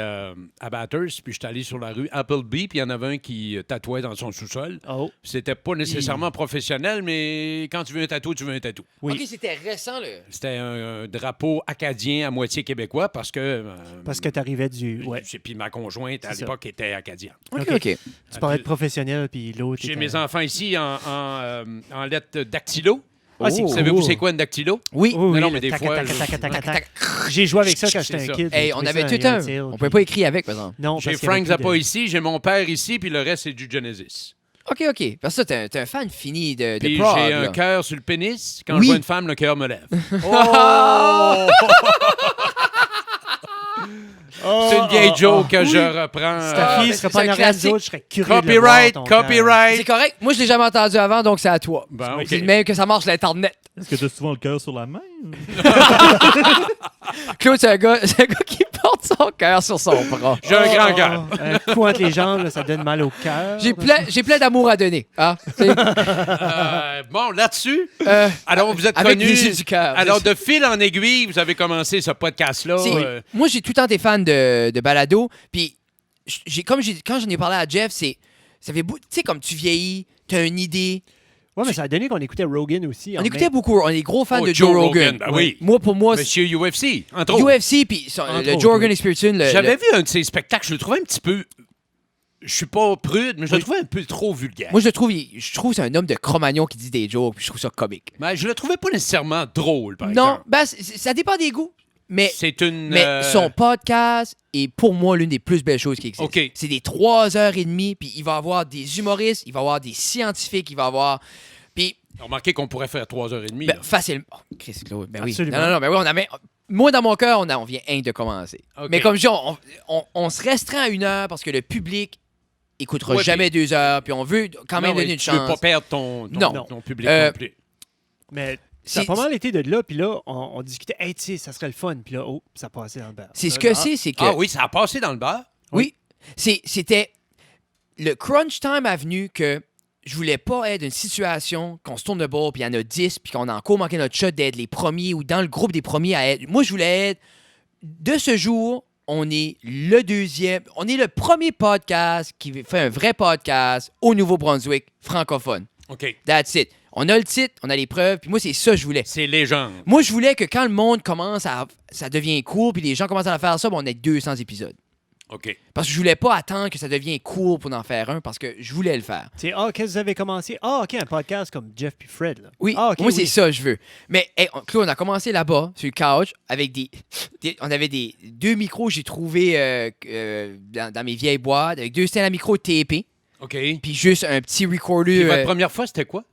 à Bathurst, puis j'étais allé sur la rue Appleby, puis il y en avait un qui tatouait dans son sous-sol. Oh, C'était pas nécessairement professionnel, mais quand tu veux un tatou, tu veux un tatou. oui. OK, c'était récent, là. C'était un drapeau acadien à moitié québécois parce que. Parce que t'arrivais du... Ouais. Puis ma conjointe, à C'est ça. l'époque, était acadienne. OK, OK. OK. Tu parlais de professionnel, puis l'autre... J'ai était- mes enfants ici en lettres dactylo. Ah, c'est Oh. cool. Savez-vous c'est quoi une dactylo? Oui. Oui, oui, non, le mais des tac, fois, tac, je- tac, tac, tac, tac. J'ai joué avec ça quand j'étais C'est un ça. kid. Hey, J'ai on trouvé avait ça tout un. inutile, On puis- pouvait pas écrire avec, par exemple. Non, J'ai parce qu'il y avait Frank plus Zappa de- ici, j'ai mon père ici, puis le reste, c'est du Genesis. OK, OK. Parce que ça, t'es un fan fini de Puis prog, j'ai là. un cœur sur le pénis. Quand Oui. je vois une femme, le cœur me lève. Oh! C'est une vieille joke que je reprends. Si ta fille mais serait c'est pas un en arrière classique. des autres, je serais curieux de le voir, Copyright, ton cœur. C'est copyright. correct. Moi, je l'ai jamais entendu avant, donc c'est à toi. Bon, OK. C'est le même que ça marche l'Internet. Est-ce que tu as souvent le cœur sur la main? Claude, c'est un gars qui porte son cœur sur son bras. J'ai un grand cœur. Un coup entre les jambes, là, ça donne mal au cœur. J'ai plein d'amour à donner. Hein? Tu sais, Bon, là-dessus, euh, alors vous êtes avec connus. les yeux du cœur. Alors, de fil en aiguille, vous avez commencé ce podcast-là. C'est- Moi, j'ai tout le temps été fan de balado. Puis, quand j'en ai parlé à Jeff, ça fait tu sais, comme tu vieillis, t'as une idée. Ouais, mais ça a donné qu'on écoutait Rogan aussi. On en écoutait même- beaucoup. On est gros fans Oh, de Joe Rogan. ben oui. Pour moi, c'est Monsieur UFC, entre autres. UFC, puis Entre le autres, Joe Rogan oui. Experience. J'avais vu un de ses spectacles, je le trouvais un petit peu. Je suis pas prude, mais je le trouvais un peu trop vulgaire. Moi, je trouve que c'est un homme de Cro-Magnon qui dit des jokes, puis je trouve ça comique. Mais je le trouvais pas nécessairement drôle, par Non, exemple. ben, ça dépend des goûts. Mais C'est une. son podcast est pour moi l'une des plus belles choses qui existent. OK. C'est des 3h30, puis il va avoir des humoristes, il va avoir des scientifiques, il va avoir. Puis Remarquez qu'on pourrait faire 3h30. Ben, là. facilement. Oh, Chris Claude, ben oui. Absolument. Non, ben oui, moi, dans mon cœur, on vient de commencer. OK. Mais comme je dis, on se restreint à 1 heure parce que le public écoutera Ouais, jamais 2 heures, puis on veut quand même Non, donner mais une tu veux chance. pas perdre ton public Euh, non plus. Mais ça a C'est- pas mal été de là, puis là, on discutait, hey, tu sais, ça serait le fun, puis là, oh, ça passait dans le bar. C'est ce Là, que là, c'est que... Ah oui, ça a passé dans le bar. Oui. C'était... Le crunch time a venu que je voulais pas être une situation qu'on se tourne de bord, puis il y en a 10, puis qu'on a encore manqué notre shot d'être les premiers ou dans le groupe des premiers à être. Moi, je voulais être. De ce jour, on est le deuxième. On est le premier podcast qui fait un vrai podcast au Nouveau-Brunswick francophone. OK. That's it. On a le titre, on a les preuves, puis moi, c'est ça que je voulais. C'est légende. Moi, je voulais que quand le monde commence à. Ça devient cool, puis les gens commencent à faire ça, ben, on ait 200 épisodes. OK. Parce que je voulais pas attendre que ça devienne cool pour en faire un, parce que je voulais le faire. Tu sais, qu'est-ce que vous avez commencé? Ah, OK, un podcast comme Jeff puis Fred, là. Oui, Ah, OK, moi, c'est oui. ça que je veux. Mais, hey, Claude, on a commencé là-bas, sur le couch, avec on avait 2 micros que j'ai trouvés dans mes vieilles boîtes, avec 2 stands à micro TP, OK. puis juste un petit recorder. Puis votre première fois, c'était quoi?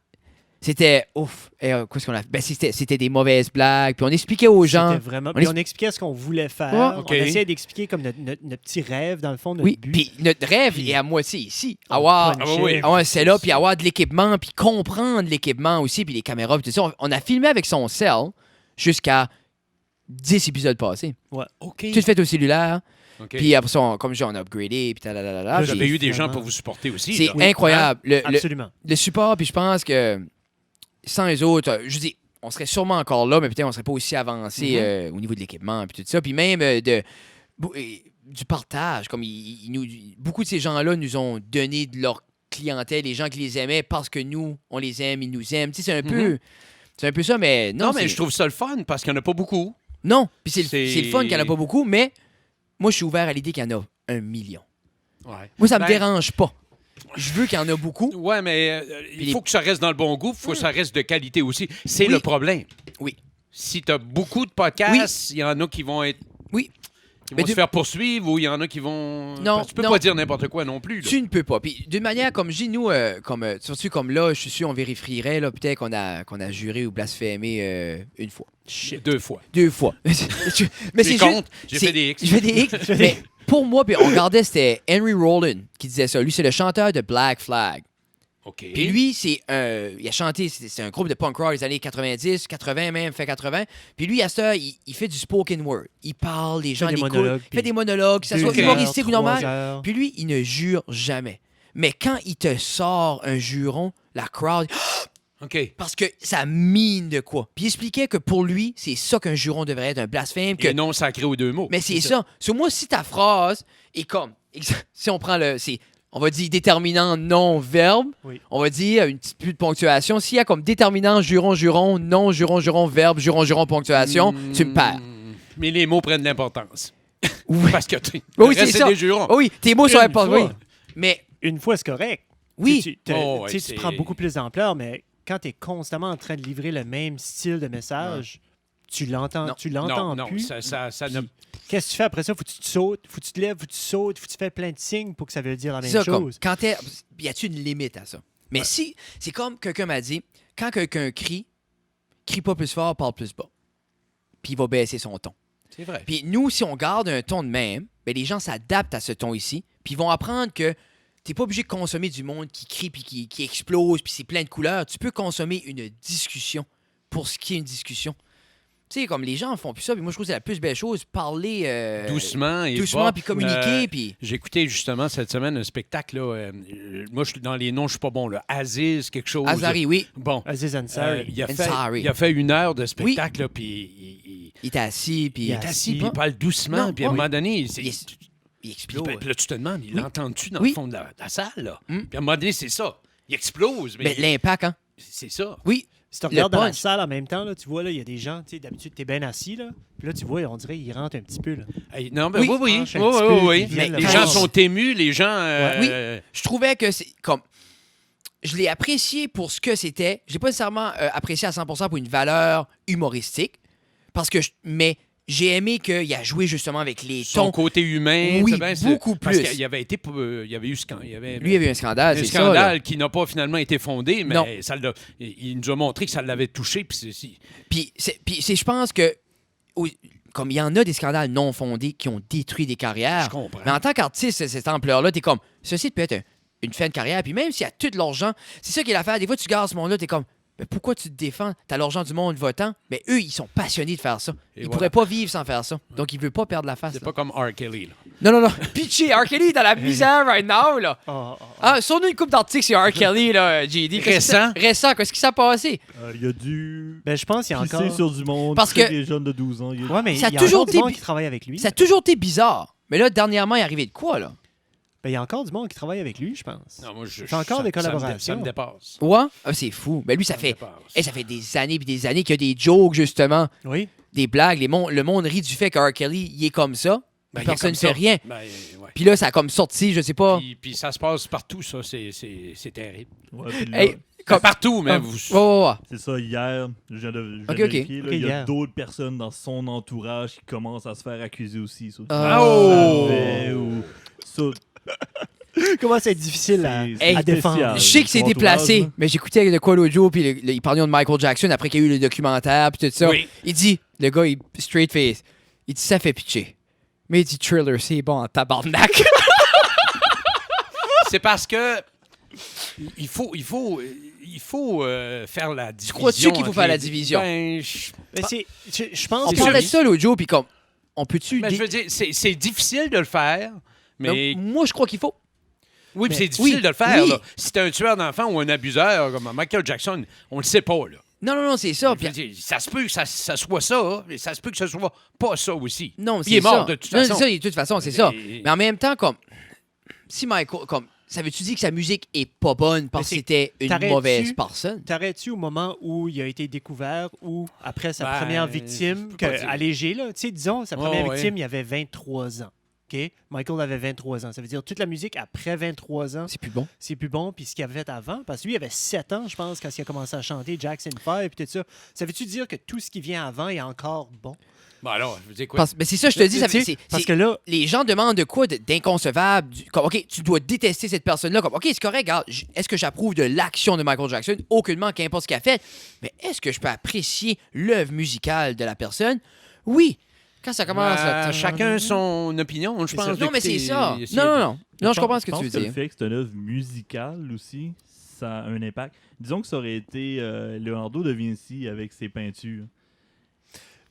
C'était, ouf, qu'est-ce qu'on a fait? Ben, c'était des mauvaises blagues, puis on expliquait aux gens. C'était vraiment... on Puis est- on expliquait ce qu'on voulait faire. Ouais. OK. On essayait d'expliquer comme notre petit rêve, dans le fond, notre Oui, but. puis notre rêve Puis- est à moitié ici. On Avoir punchait, oui. puis avoir c'est là, puis avoir de l'équipement, puis comprendre l'équipement aussi, puis les caméras, puis tout ça. On a filmé avec son cell jusqu'à 10 épisodes passés. OK. Tout fait au cellulaire, OK. puis après ça, comme je dis, on a upgradé, puis talalala. Vous puis avez eu des gens finalement- pour vous supporter aussi. C'est là. incroyable. Absolument. Le support, puis je pense que sans les autres, je dis, on serait sûrement encore là, mais peut-être on serait pas aussi avancé au niveau de l'équipement, puis tout ça. Puis même du partage, comme beaucoup de ces gens-là nous ont donné de leur clientèle, les gens qui les aimaient parce que nous, on les aime, ils nous aiment. Tu sais, c'est un peu ça, mais non. Non, mais je trouve ça le fun parce qu'il n'y en a pas beaucoup. Non, puis c'est C'est- le fun qu'il n'y en a pas beaucoup, mais moi, je suis ouvert à l'idée qu'il y en a 1 million. Ouais. Moi, ça me Ben, dérange pas. Je veux qu'il y en a beaucoup. Ouais, mais Puis il faut que ça reste dans le bon goût, il faut que ça reste de qualité aussi. C'est Oui. le problème. Oui. Si tu as beaucoup de podcasts, il y en a qui vont être. Oui. Qui Mais vont se faire poursuivre ou il y en a qui vont. Non, Parce que tu peux non. pas dire n'importe quoi non plus. là. Tu ne peux pas. Puis d'une manière, comme je dis, nous, surtout comme là, je suis sûr, on vérifierait, là, peut-être qu'on a juré ou blasphémé 1 fois. 2 fois. 2 fois. mais c'est Des juste. comptes, j'ai c'est- fait des X. J'ai fait des X. mais pour moi, puis on regardait, c'était Henry Rollin qui disait ça. Lui, c'est le chanteur de Black Flag. OK. Puis lui, il a chanté, c'est un groupe de punk rock des années 90, 80 même, fait 80. Puis lui, à ça, il fait du spoken word. Il parle, les gens des l'écoutent, monologues, il fait des monologues, que ça 2 soit heures, humoristique ou 3 normal. heures. Puis lui, il ne jure jamais. Mais quand il te sort un juron, la crowd, OK. parce que ça mine de quoi. Puis il expliquait que pour lui, c'est ça qu'un juron devrait être, un blasphème. Que... Et non sacré aux 2 mots. Mais c'est ça. Sur moi, si ta phrase est comme, si on prend on va dire déterminant non-verbe, Oui. on va dire une petite plus de ponctuation. S'il y a comme déterminant juron, juron, non, juron, juron, verbe, juron, juron, ponctuation, tu me perds. Mais les mots prennent de l'importance. Oui. Parce que Oui, c'est ça. des jurons. Oh oui, tes mots sont Une importants. fois. Oui. Mais Une fois, c'est correct. oui, Tu Oh, ouais, tu c'est- prends beaucoup plus d'ampleur, mais quand tu es constamment en train de livrer le même style de message, tu l'entends Non. Non, plus. ça ne. Qu'est-ce que tu fais après ça? Faut que tu te sautes, faut que tu te lèves, faut que tu sautes, faut que tu fais plein de signes pour que ça veuille dire la c'est même ça comme, chose. quand y a-tu une limite à ça? Mais si, c'est comme quelqu'un m'a dit, quand quelqu'un crie pas plus fort, parle plus bas. Puis il va baisser son ton. C'est vrai. Puis nous, si on garde un ton de même, ben les gens s'adaptent à ce ton ici, puis ils vont apprendre que t'es pas obligé de consommer du monde qui crie puis qui explose puis c'est plein de couleurs. Tu peux consommer une discussion pour ce qui est une discussion. Tu sais, comme les gens font plus ça, puis moi je trouve que c'est la plus belle chose, parler Doucement et doucement bas. puis communiquer, puis J'ai écouté justement cette semaine un spectacle. Là, moi, dans les noms, je suis pas bon. Là. Aziz, quelque chose. Azari, oui, Bon. Aziz Ansari. Il a Ansari. fait 1 heure de spectacle, là, puis il était assis, puis Il il est assis, puis il parle doucement, Non, puis à un oui. moment donné, il puis explose. là, tu te demandes, il l'entend-tu dans Oui. le fond de la salle, là? Mm. Puis à un moment donné, c'est ça. Il explose, mais Ben, l'impact, hein? c'est ça. Oui, Si tu regardes le dans la punch. salle en même temps, là, tu vois, là, il y a des gens, tu sais, d'habitude, tu es bien assis, là. Puis là, tu vois, on dirait qu'ils rentrent un petit peu. Là. Hey, non, ben Oui. oui, oui. Penche un Oui, petit oui, peu, oui. puis viennent Les le gens faire. sont émus, les gens... Je trouvais que c'est comme. Je l'ai apprécié pour ce que c'était. Je l'ai pas nécessairement apprécié à 100% pour une valeur humoristique. Mais j'ai aimé qu'il a joué justement avec les Son tons. côté humain, Oui, c'est bien, beaucoup parce plus. qu'il y avait été, il y avait eu Lui, il y avait eu un scandale, un c'est ça. scandale là. qui n'a pas finalement été fondé, mais Non. il nous a montré que ça l'avait touché. Puis je pense que, comme il y en a des scandales non fondés qui ont détruit des carrières, Je comprends. mais en tant qu'artiste, cette ampleur-là, t'es comme, ceci peut être une fin de carrière. Puis même s'il y a tout l'argent, c'est ça qui est l'affaire. Des fois, tu gardes ce monde-là, t'es comme, mais pourquoi tu te défends? T'as l'argent du monde votant, mais eux, ils sont passionnés de faire ça. Et Ils voilà. pourraient pas vivre sans faire ça. Donc, ils veulent pas perdre la face. C'est là. pas comme R. Kelly. Là. Non. Pitché, R. Kelly est dans la misère right now, là. Sur nous une coupe d'articles sur R. Kelly, là, JD. Récent, qu'est-ce qui s'est passé? Il a dû Ben, je pense qu'il y a pisser encore... sur du monde, Parce tuer que- des jeunes de 12 ans. Ouais, mais Ça a il y a toujours encore du été monde bi- qui travaille avec lui. Ça a toujours été bizarre. Mais là, dernièrement, il est arrivé de quoi, là? Ben, il y a encore du monde qui travaille avec lui, je pense. Non, moi, C'est encore des collaborations. Ça me dépasse. Ouais? Ah, c'est fou. Ben lui, ça me fait... dépasse. ça fait des années et des années qu'il y a des jokes, justement, Oui. des blagues. Le monde rit du fait que R. Kelly, il est comme ça. Ben, il est Personne comme ne fait ça. rien. Ben, ouais. Puis là, ça a comme sorti, je sais pas. Puis ça se passe partout, ça. C'est terrible. Ouais, puis là, Hey, Pas partout, mais Ah. vous... Ouais. c'est ça, hier, je viens de Ok, vérifier, là, ok, il y a hier. d'autres personnes dans son entourage qui commencent à se faire accuser aussi. Ça, Oh! Ça, Comment c'est difficile à, Hey, à défendre. spécial. Je sais que c'est Son déplacé, entourage, là. mais j'écoutais de quoi l'autre jour, puis il parlait de Michael Jackson après qu'il y a eu le documentaire, puis tout ça. Oui. Il dit, le gars, straight face, il dit, ça fait pitcher. Mais il dit, Thriller, c'est bon en tabarnak. C'est parce que il faut faire la division. crois-tu qu'il faut entre faire la les- division? Ben, Mais je pense On que... parlait de ça l'autre jour, puis comme, on peut-tu... je veux dire, c'est difficile de le faire, mais Moi, je crois qu'il faut. oui, puis mais- c'est difficile oui, de le faire. oui. Là. Si t'es un tueur d'enfants ou un abuseur comme Michael Jackson, on le sait pas. Là. Non, c'est ça. Je Puis veux dire, ça se peut que ça soit ça, mais ça se peut que ce soit pas ça aussi. non, Puis il est mort ça. de toute Non, façon. c'est ça, de toute façon, c'est ça. Et- Mais en même temps, comme, si Michael, comme, ça veut-tu dire que sa musique est pas bonne parce que Mais c'était une t'arrêtes-tu- mauvaise personne? T'arrêtes-tu au moment où il a été découvert ou après sa Ben, première je victime, peux pas dire. allégé, là? Tu sais, disons, sa Ouais, première ouais. victime, il avait 23 ans. OK? Michael avait 23 ans. Ça veut dire toute la musique après 23 ans, C'est plus bon. c'est plus bon. Puis ce qu'il avait fait avant, parce que lui, il avait 7 ans, je pense, quand il a commencé à chanter Jackson 5 et tout ça. Ça veut-tu dire que tout ce qui vient avant est encore bon? Ben alors, je veux dire quoi? Mais c'est ça, je te dis, ça Tu sais, fait, parce que là, les gens demandent de quoi d'inconcevable. Comme, OK, tu dois détester cette personne-là. Comme, OK, c'est correct, regarde, est-ce que j'approuve de l'action de Michael Jackson? Aucunement, qu'importe ce qu'il a fait. Mais est-ce que je peux apprécier l'œuvre musicale de la personne? Oui. Quand ça commence à... Chacun son opinion, je C'est pense. ça. Non, mais c'est d'écouter- ça. essayer Non. de- Non, je comprends ce que pense tu veux Le dire. fait que c'est une œuvre musicale aussi, ça a un impact. Disons que ça aurait été Leonardo da Vinci avec ses peintures.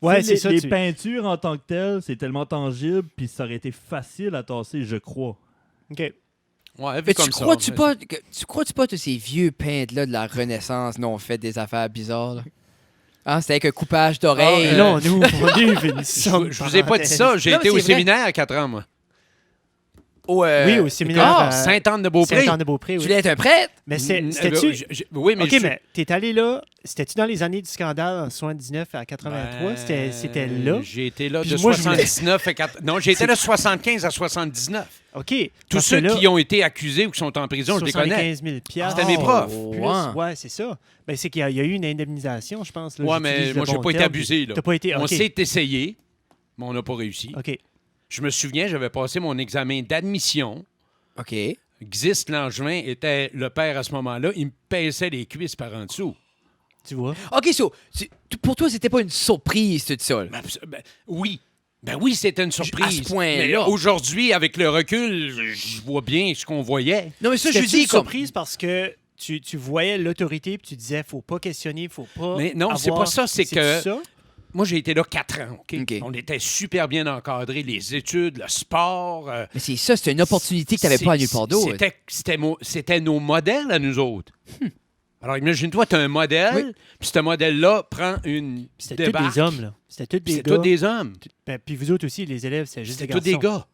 ouais, Tu sais, c'est ça. Les tu- peintures en tant que telles, c'est tellement tangible, puis ça aurait été facile à tasser, je crois. OK. Ouais, vu Mais comme tu ça. crois-tu pas que ces vieux peintres-là de la Renaissance n'ont fait des affaires bizarres? Là? Hein, c'était avec un coupage d'oreilles. Ah, Là, on ouvre une Je vous ai pas dit ça, j'ai Non, mais été au c'est vrai. séminaire à 4 ans, moi. Oui, au séminaire. Ah, Sainte-Anne-de-Beaupré. Sainte-Anne-de-Beaupré, Tu oui. voulais être un prêtre? Mais Mm, c'était-tu... Oui, mais OK, mais t'es allé là, c'était-tu dans les années du scandale en 79 à 83? C'était là? J'ai été là Puis de moi, je voulais- 79 à 4... Non, j'ai été là de 75 à 79. OK. Tous parce ceux que là, qui ont été accusés ou qui sont en prison, je les connais. 75 000 piastres. C'était mes profs. Plus, Ouais. ouais, c'est ça. Ben, c'est qu'il y a eu une indemnisation, je pense. Là, Ouais, mais j'utilise le moi, j'ai bon pas été terme. abusé. Là. T'as pas été... On OK. s'est essayé, mais on n'a pas réussi. OK. Je me souviens, j'avais passé mon examen d'admission. OK. Xist Langevin était le père à ce moment-là. Il me pinçait les cuisses par en dessous. Tu vois? OK, pour toi, c'était pas une surprise, tout ça. Là. Oui. Ben oui, c'était une surprise. À ce point-là. Mais aujourd'hui, avec le recul, je vois bien ce qu'on voyait. Non, mais ça, je C'était-tu dis une comme... surprise parce que tu voyais l'autorité puis tu disais faut pas questionner, faut pas Mais non, c'est avoir- pas ça, c'est que- ça? Moi, j'ai été là 4 ans. OK? OK. On était super bien encadrés, les études, le sport. Mais c'est ça, c'était une opportunité que t'avais pas à nulle part d'autre. C'était nos modèles à nous autres. Alors, imagine-toi, tu as un modèle, Oui. puis ce modèle-là prend une C'était tous débarque. des hommes, là. C'était tous Puis des C'est gars. tous des hommes. Ben, puis vous autres aussi, les élèves, c'est juste des C'était tous garçons. des gars.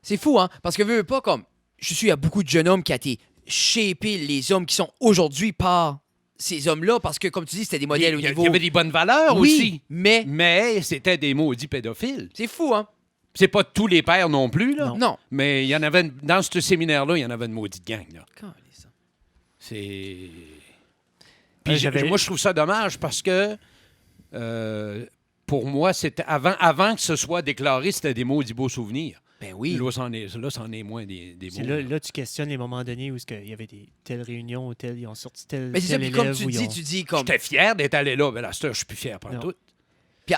C'est fou, hein? Parce que veux pas comme... Je suis à beaucoup de jeunes hommes qui ont été shapés, les hommes qui sont aujourd'hui par ces hommes-là, parce que, comme tu dis, c'était des modèles au Il y niveau... avait des bonnes valeurs oui, aussi. mais Mais c'était des maudits pédophiles. c'est fou, hein? C'est pas tous les pères non plus, là. Non. Mais il y en avait dans ce séminaire-là, il y en avait une maudite gang, là. Calisse. Puis j'avais- moi, je trouve ça dommage parce que pour moi, c'était avant que ce soit déclaré, c'était des maudits beaux souvenirs. Ben oui. Là, c'en est moins des C'est beaux. là, tu questionnes les moments donnés où il y avait telles réunions ou ils ont sorti tel Mais c'est ça, tel puis comme élève tu où ils dis, ont- tu dis comme... J'étais fier d'être allé là, mais là, je suis plus fier pour Non. tout. Puis,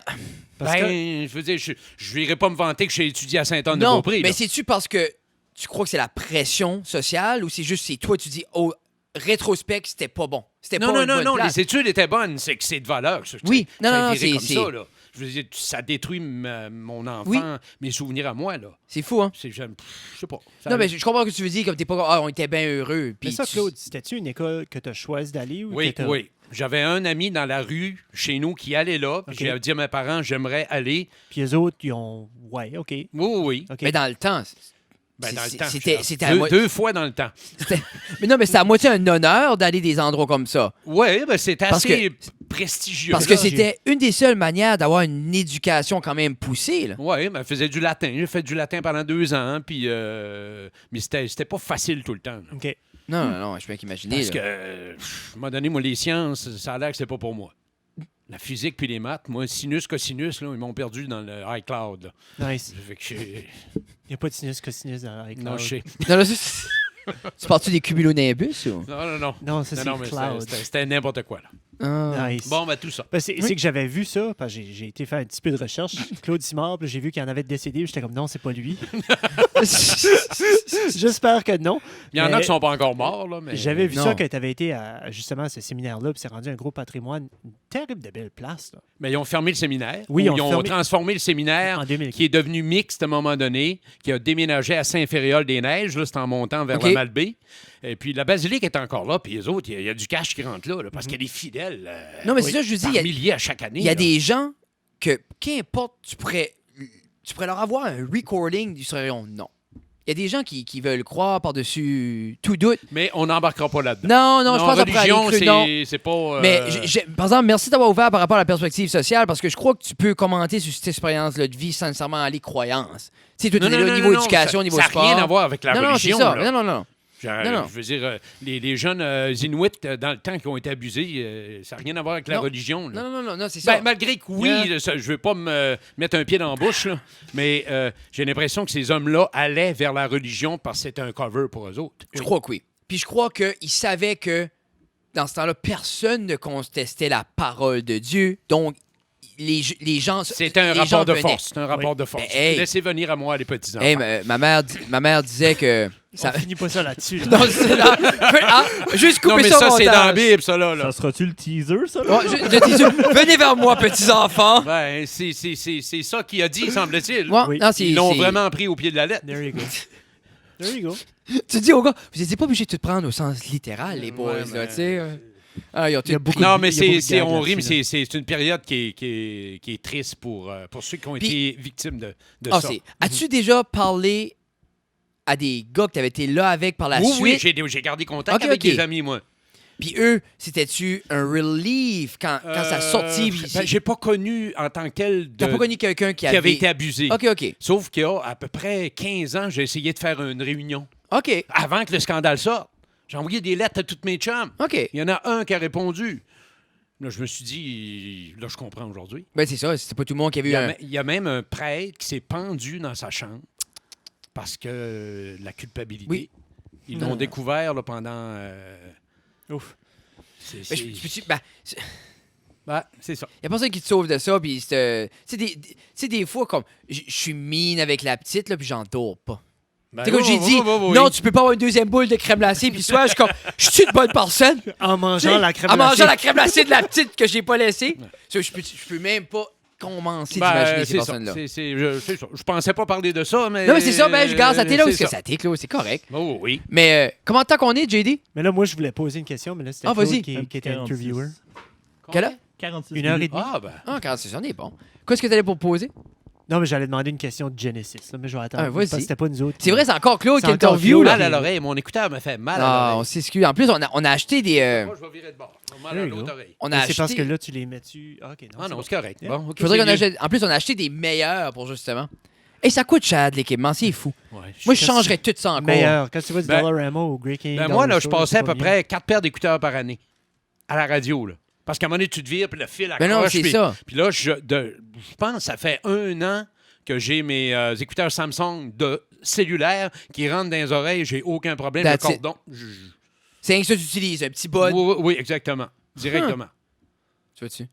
Parce que- Ben, je veux dire, je n'irai pas me vanter que j'ai étudié à non, Sainte-Anne-de-Beaupré. mais là. c'est-tu parce que tu crois que c'est la pression sociale ou c'est juste c'est toi, tu dis, oh, rétrospect, c'était pas bon. C'était Non, pas non, une non, bonne non, place. les études étaient bonnes, c'est que c'est de valeur. Oui, non, ça a non, viré non, comme c'est- ça, là. Je veux dire, ça détruit mon enfant, Oui. mes souvenirs à moi, là. C'est fou, hein? Je sais pas. Ça- Non, mais je comprends ce que tu veux dire, comme t'es pas... Ah, on était bien heureux. Mais Puis ça, tu- Claude, c'était-tu une école que tu as choisi d'aller ou Oui, que t'as- oui. J'avais un ami dans la rue, chez nous, qui allait là. Puis OK. j'ai dit à mes parents, j'aimerais aller. Puis les autres, ils ont. Ouais, OK. Oui, oui. OK. Mais dans le temps... Ben, dans le temps. C'était à deux fois dans le temps. Mais non, mais c'était à moitié un honneur d'aller des endroits comme ça. Oui, ben c'était Parce assez prestigieux. Parce que là, c'était une des seules manières d'avoir une éducation quand même poussée. Là. Oui, ben, je faisais du latin. J'ai fait du latin pendant 2 ans, puis mais c'était pas facile tout le temps. là. OK. Non, non, non, je peux qu'imaginer. Parce là. que, à un moment donné, moi, les sciences, ça a l'air que c'est pas pour moi. La physique puis les maths, moi, sinus, cosinus, là, ils m'ont perdu dans le iCloud. Là. Nice. Fait que j'ai- Il n'y a pas de sinus cosinus dans iCloud. Non, je sais. Non, là, tu parles-tu des cumulonimbus ou? Non, non, non. Non, ça, c'est Non, mais Cloud. c'était n'importe quoi. Là. Ah. Nice. Bon, ben tout ça. Ben, c'est que j'avais vu ça, parce que j'ai été faire un petit peu de recherche. Claude Simard, puis j'ai vu qu'il y en avait décédé. J'étais comme, non, c'est pas lui. J'espère que non. Il y en a Mais qui sont pas encore morts, là, mais... J'avais vu non. ça que tu avais été à justement ce séminaire-là, puis c'est rendu un gros patrimoine. Une terrible de belle place, là. Mais ils ont fermé le séminaire. Oui, ou ils ils ont ont fermé- transformé le séminaire En 2000. qui est devenu mixte à un moment donné, qui a déménagé à Saint-Féréol-des-Neiges, là, c'est en montant vers OK. la Malbaie. Et puis la basilique est encore là, puis les autres, il y a du cash qui rentre là, parce qu'il y a des fidèles Non, mais c'est ça, je veux dire, par il y a- milliers à chaque année. il y a là. des gens que, qu'importe, tu pourrais leur avoir un recording du Sorion. Non. Il y a des gens qui veulent croire par-dessus tout doute. Mais on n'embarquera pas là-dedans. Non, non, je pense que ça pourrait aller religion, cru, non. c'est pas... Mais, par exemple, merci d'avoir ouvert par rapport à la perspective sociale, parce que je crois que tu peux commenter sur cette expérience-là de vie sans nécessairement aller croyance. Tu sais, toi, tu es là au niveau éducation, au niveau ça sport. n'a rien à voir avec la non, religion. non, c'est ça. là. Non, non, non. Je veux dire, les jeunes Inuits, dans le temps, qui ont été abusés, ça n'a rien à voir avec la Non. religion. là. Non, non, non, non, c'est ça. Ben, malgré que oui, je ne veux pas me mettre un pied dans la bouche, là, mais j'ai l'impression que ces hommes-là allaient vers la religion parce que c'était un cover pour eux autres. Je crois que oui. Puis je crois qu'ils savaient que dans ce temps-là, personne ne contestait la parole de Dieu. Donc, les gens. C'est un les rapport gens de venaient. force. C'est un rapport de force. Ben, hey. Laissez venir à moi les petits-enfants. Hey, ma mère disait que. Ça finit pas ça là-dessus. là. Non, c'est là. Ah, juste non, couper mais ça, ça, au c'est dans la montage. Bible, ça, là. Ça sera-tu le teaser, ça? Là? Ouais, venez vers moi, petits-enfants. Ben, c'est ça qu'il a dit, semble-t-il. Ouais, Oui. non, c'est- Ils l'ont c'est- vraiment pris au pied de la lettre. There you go. There you go. Tu dis aux gars, vous n'étiez pas obligés de tout prendre au sens littéral, les boys, Ouais, là, mais- tu sais. Ah, ils ont Il y a tout beaucoup pris. Non, mais il y a beaucoup de c'est gags on rit, mais là-dessus, c'est une période qui est triste pour ceux qui ont Puis- été victimes de Ah, ça. As-tu déjà parlé à des gars que tu avais été là avec par la Oui, suite? oui, j'ai gardé contact Ok, avec ok. des amis, moi. Puis eux, c'était-tu un relief quand ça sortit? Ben, j'ai pas connu en tant que tel T'as pas connu quelqu'un qui qui avait été abusé. OK, OK. Sauf qu'il y a à peu près 15 ans, j'ai essayé de faire une réunion OK, avant que le scandale sorte. J'ai envoyé des lettres à toutes mes chums. OK. Il y en a un qui a répondu. Là, je me suis dit, là, je comprends aujourd'hui. Ben, c'est ça, c'était pas tout le monde qui avait Il eu y, a, un... il y a même un prêtre qui s'est pendu dans sa chambre parce que la culpabilité. Oui. Ils Non. l'ont découvert là, pendant. Ouf. C'est Ben, c'est c'est ça. y a personne qui te sauve de ça, puis c'est des fois comme... Je suis mine avec la petite, là, puis j'en dors pas. Ben, Tu sais, comme j'ai dit, non, tu peux pas avoir une deuxième boule de crème glacée, puis soit je suis comme, je suis une bonne personne. En mangeant la crème En mangeant glacée. la crème glacée de la petite que j'ai pas laissée. Ça, je peux même pas commencer d'imaginer ces c'est ça. personnes-là. C'est ça. Je pensais pas parler de ça, mais. Non, mais c'est ça, ben, je garde, ça t'est là c'est où ça t'est, Claude, c'est correct. Oh, oui. Mais comment tant qu'on est, JD? Mais là, moi, je voulais poser une question, mais là, c'était Ah, Claude vas-y. qui Un était petit 46. interviewer. Quelle heure? 46 1 heure et minutes. demie. Ah, ben. Ah, quand c'est ça, on est bon. Qu'est-ce que t'allais pour poser? Non, mais j'allais demander une question de Genesis, là, mais je vais attendre. Ah, vas-y. parce que c'était pas nous autres. C'est vrai, c'est encore Claude C'est qui encore interview, Claude. là. Mal à l'oreille. Mon écouteur me fait mal à Ah, on l'oreille. s'excuse. En plus, on a acheté des... Moi, je vais virer de bord. Mal There à you l'autre go. oreille. on a Mais acheté... c'est parce que là, tu les mets-tu. Ah, ok, non. Ah, non, bon. c'est correct. Yeah. Bon, ok, Faudrait c'est qu'on mieux. achète... En plus, on a acheté des meilleurs pour justement... Et ça coûte cher de l'équipement, c'est fou. Ouais. Moi, je changerais tout ça encore. Meilleur. Quand tu vas du Ben, Dollarama ou Grey King. Ben moi, là, je Dollar passais à Store, peu c'est combien? près 4 paires d'écouteurs par année. À la radio, là. Parce qu'à un moment donné, tu te vires, puis le fil accroche. Ben non, c'est puis, ça. Puis là, je pense que ça fait 1 an que j'ai mes écouteurs Samsung de cellulaire qui rentrent dans les oreilles. J'ai aucun problème. That's Le it. cordon. C'est rien que ça que tu utilises, un petit bud. Oui, exactement. Directement. Tu vois-tu?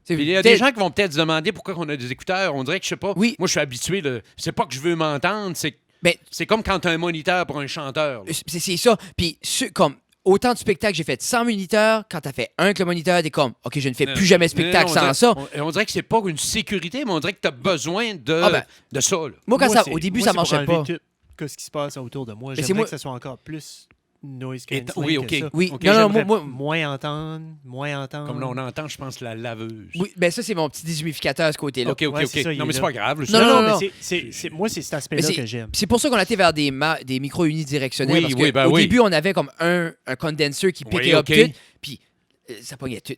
Puis il y a des gens qui vont peut-être se demander pourquoi on a des écouteurs. On dirait que, je sais pas, Oui. moi, je suis habitué. C'est pas que je veux m'entendre, Ben, c'est comme quand tu as un moniteur pour un chanteur. Là. c'est ça. Puis, comme autant de spectacles, j'ai fait 100 moniteurs. Quand t'as fait un avec le moniteur, t'es comme, OK, je ne fais plus jamais spectacle sans ça. On dirait que c'est pas une sécurité, mais on dirait que tu as besoin de ça. Là. Moi, au début, ça c'est pour marchait pas. enlever tout ce qui se passe autour de moi. Mais c'est J'aimerais moi- que ça soit encore plus noise Et cancelling oui, que OK. ça. Oui, OK, non, j'aimerais moi, Moins entendre. Comme là, on entend, je pense, la laveuse. oui, ben ça, c'est mon petit déshumificateur à ce côté-là. OK. Ouais, c'est ça, il non, est mais c'est là. pas grave. là, Non, ça. non, mais non. moi, c'est cet aspect-là Mais que j'aime. C'est pour ça qu'on a été vers des micros unidirectionnels. Oui, parce oui, que ben au oui. début, on avait comme un condenser qui piquait Oui, up OK. tout, puis ça pognait tout.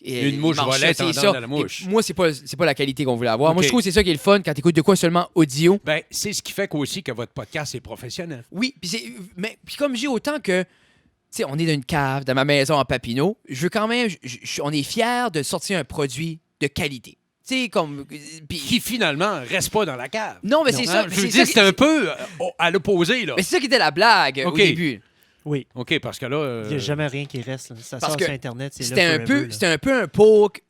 Et Une mouche il marchait, volait c'est tendant ça. dans la mouche. Et moi, c'est pas la qualité qu'on voulait avoir. Moi, OK. je trouve que c'est ça qui est le fun quand tu écoutes de quoi seulement audio. Ben, c'est ce qui fait qu'aussi que votre podcast est professionnel. Oui, puis comme j'ai autant que, tu sais, on est dans une cave, dans ma maison en Papineau, je veux quand même, on est fiers de sortir un produit de qualité. Tu sais, comme. Puis- Qui, finalement, reste pas dans la cave. non, mais c'est ça. Hein? mais Je veux c'est dire, ça c'est un peu à l'opposé, là. Mais c'est ça qui était la blague OK. au début. Oui. OK, parce que là... Il n'y a jamais rien qui reste. Là. Ça Parce sort que sur Internet, c'est C'était là un, forever, là. c'était un peu un poke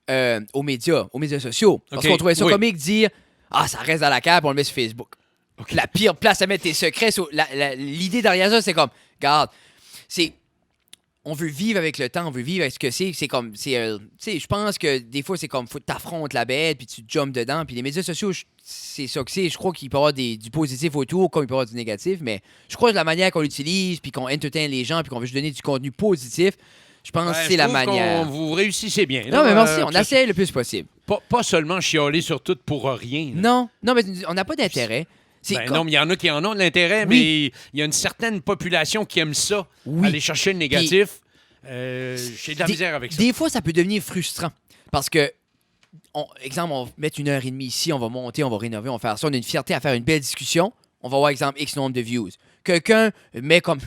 aux médias sociaux. Parce OK, qu'on trouvait ça oui. comique de dire ah, ça reste dans la cave, on le met sur Facebook. OK. La pire place à mettre tes secrets. L'idée derrière ça, c'est comme, regarde, on veut vivre avec le temps, on veut vivre avec ce que c'est. C'est comme, tu sais, je pense que des fois, c'est comme, faut que t'affrontes la bête, puis tu jumps dedans. Puis les médias sociaux, c'est ça que c'est. Je crois qu'il peut y avoir du positif autour, comme il peut y avoir du négatif, mais je crois que la manière qu'on l'utilise, puis qu'on entertain les gens, puis qu'on veut juste donner du contenu positif, je pense que c'est la manière. Vous réussissez bien. Non, mais merci, on que essaie le plus possible. pas seulement chialer sur tout pour rien. là. Non, mais on n'a pas d'intérêt. C'est Ben comme- non, mais il y en a qui en ont de l'intérêt, Oui. mais il y a une certaine population qui aime ça, Oui. aller chercher le négatif. J'ai de la misère avec ça. Des fois, ça peut devenir frustrant. Parce que, exemple, on va mettre 1h30 ici, on va monter, on va rénover, on va faire ça. On a une fierté à faire une belle discussion. On va avoir, exemple, X nombre de views. Quelqu'un met comme